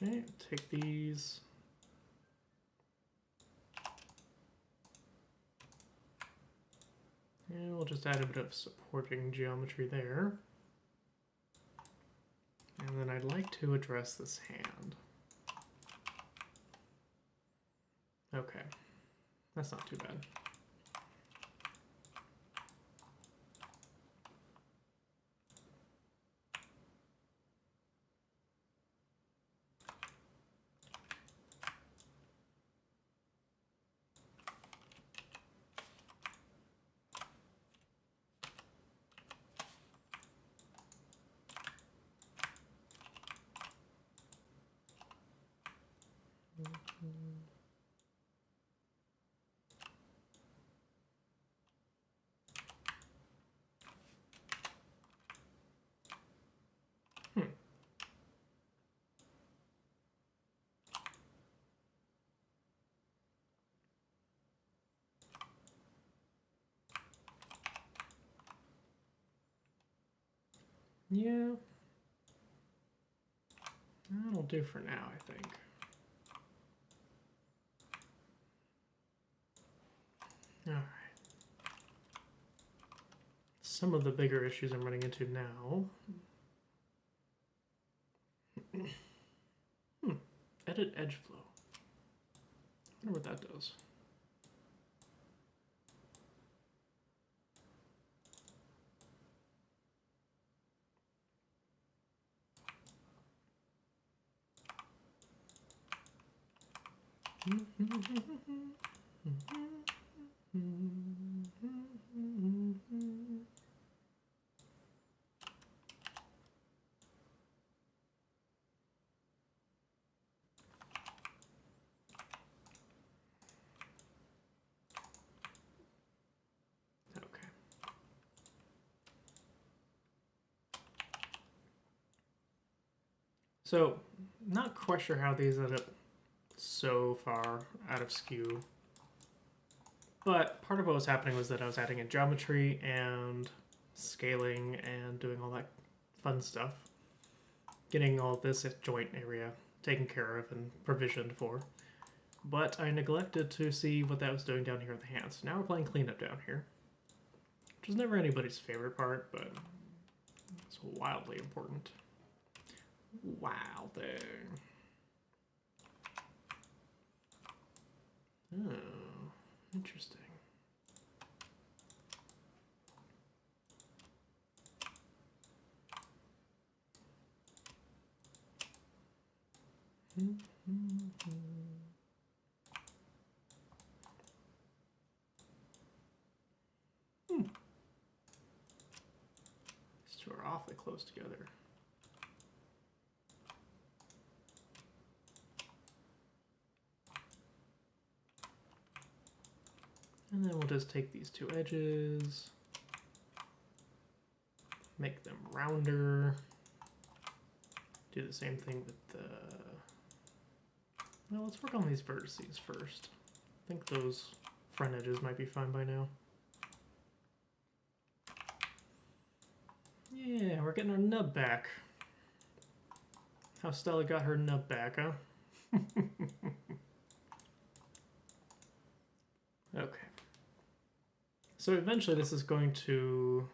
Okay, take these. And we'll just add a bit of supporting geometry there. And then I'd like to address this hand. Okay, that's not too bad. Yeah. That'll do for now, I think. Alright. Some of the bigger issues I'm running into now. Edit edge flow. I wonder what that does. Okay. So, not quite sure how these end up so far out of skew. But part of what was happening was that I was adding in geometry and scaling and doing all that fun stuff. Getting all this joint area taken care of and provisioned for. But I neglected to see what that was doing down here at the hands. Now we're playing cleanup down here. Which is never anybody's favorite part, but it's wildly important. Wow thing. Oh, interesting. Hmm. These two are awfully close together. And then we'll just take these two edges, make them rounder. Do the same thing with the... Well, let's work on these vertices first. I think those front edges might be fine by now. Yeah, we're getting our nub back. How Stella got her nub back, huh? Okay. So eventually this is going to...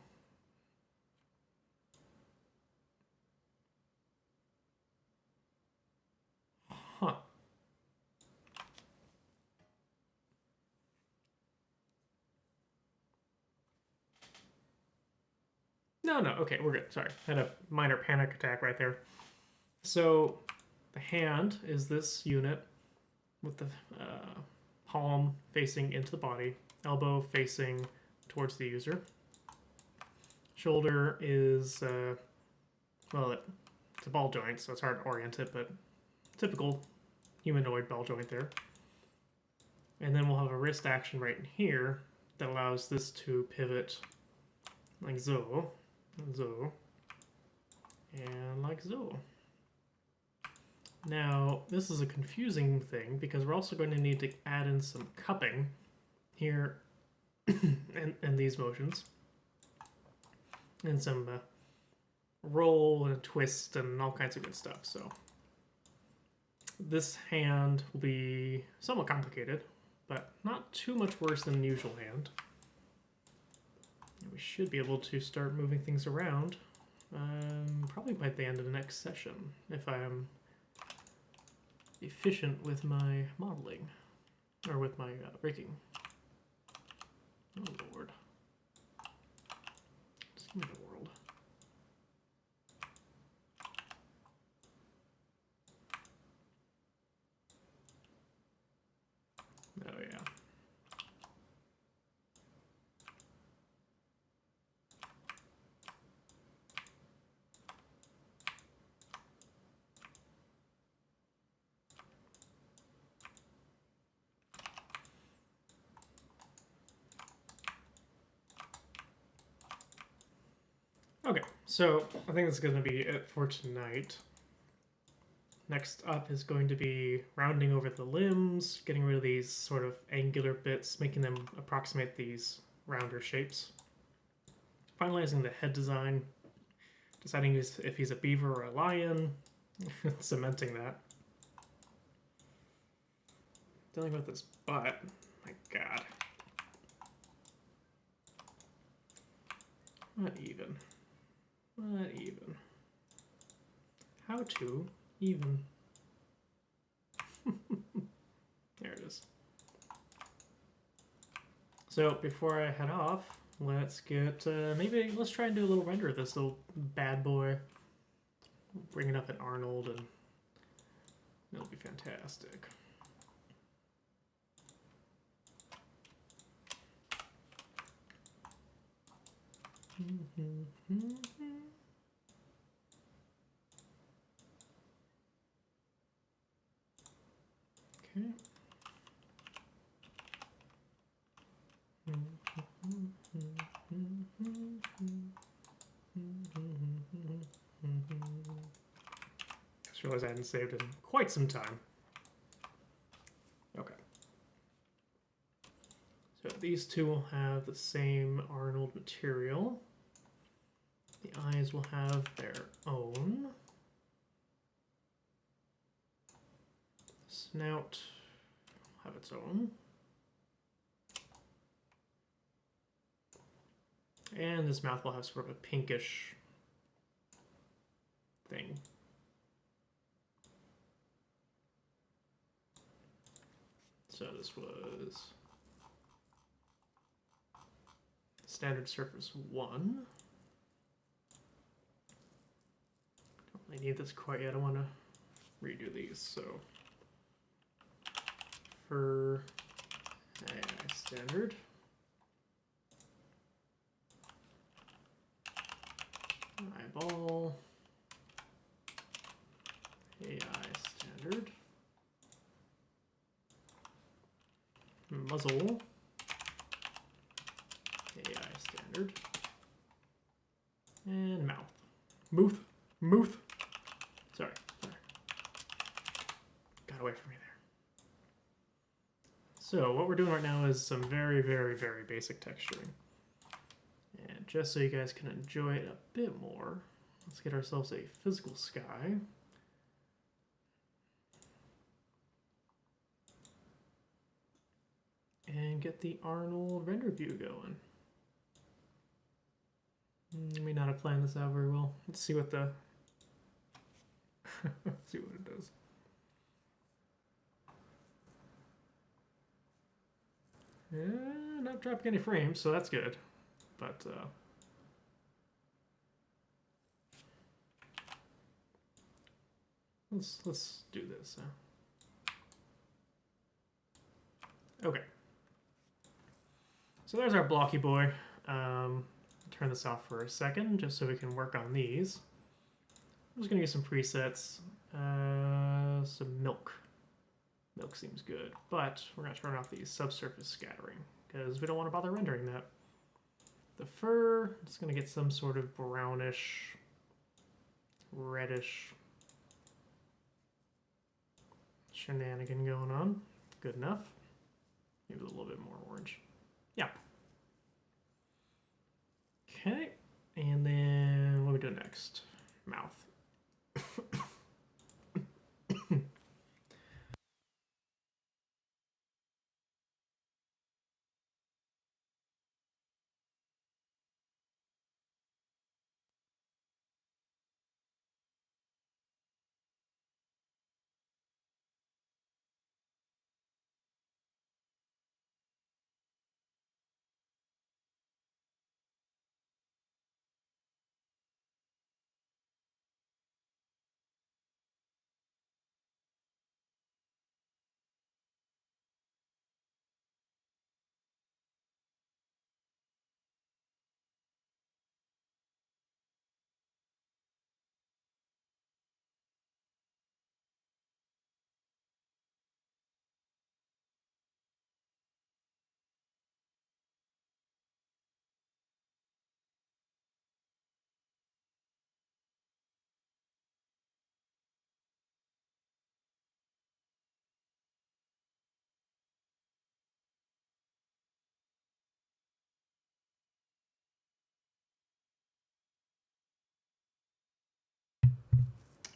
Huh. No, okay, we're good. Sorry. Had a minor panic attack right there. So the hand is this unit with the palm facing into the body, elbow facing towards the user. Shoulder is, well, it's a ball joint, so it's hard to orient it, but typical humanoid ball joint there. And then we'll have a wrist action right in here that allows this to pivot like so, and like so. Now, this is a confusing thing because we're also going to need to add in some cupping here and these motions. And some roll and twist and all kinds of good stuff. So this hand will be somewhat complicated, but not too much worse than the usual hand. And we should be able to start moving things around probably by the end of the next session, if I am efficient with my modeling, or with my rigging. Oh lord. Just give me the world. Oh yeah. Okay, so I think that's going to be it for tonight. Next up is going to be rounding over the limbs, getting rid of these sort of angular bits, making them approximate these rounder shapes. Finalizing the head design, deciding if he's a beaver or a lion, cementing that. Dealing with this butt, my god. Not even. Not even. How to even. There it is. So before I head off, let's get, maybe let's try and do a little render of this little bad boy. Bring it up at Arnold and it'll be fantastic. Okay. Just realized I hadn't saved in quite some time. Okay. So these two will have the same Arnold material. The eyes will have their own. Snout will have its own. And this mouth will have sort of a pinkish thing. So this was standard surface 1. Don't really need this quite yet. I want to redo these. So for AI standard, eyeball, AI standard, muzzle, AI standard, and mouth. Mooth. Sorry. Got away from me there. So what we're doing right now is some very, very, very basic texturing. And just so you guys can enjoy it a bit more, let's get ourselves a physical sky. And get the Arnold render view going. May not have planned this out very well. Let's see what the see what it does. Not dropping any frames, so that's good. But let's do this. Okay. So there's our blocky boy. Turn this off for a second just so we can work on these. I'm just gonna use some presets. Some milk. Milk seems good, but we're gonna turn off the subsurface scattering because we don't want to bother rendering that. The fur, it's gonna get some sort of brownish, reddish shenanigan going on. Good enough. Maybe a little bit more orange. Yeah. Okay, and then what are we doing next? Mouth.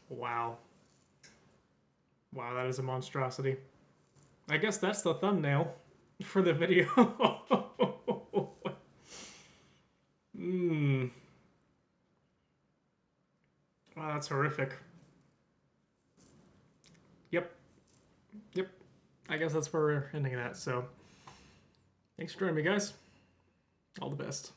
Wow. Wow, that is a monstrosity. I guess that's the thumbnail for the video. Mmm. Wow, that's horrific. Yep. Yep. I guess that's where we're ending it at. So, thanks for joining me, guys. All the best.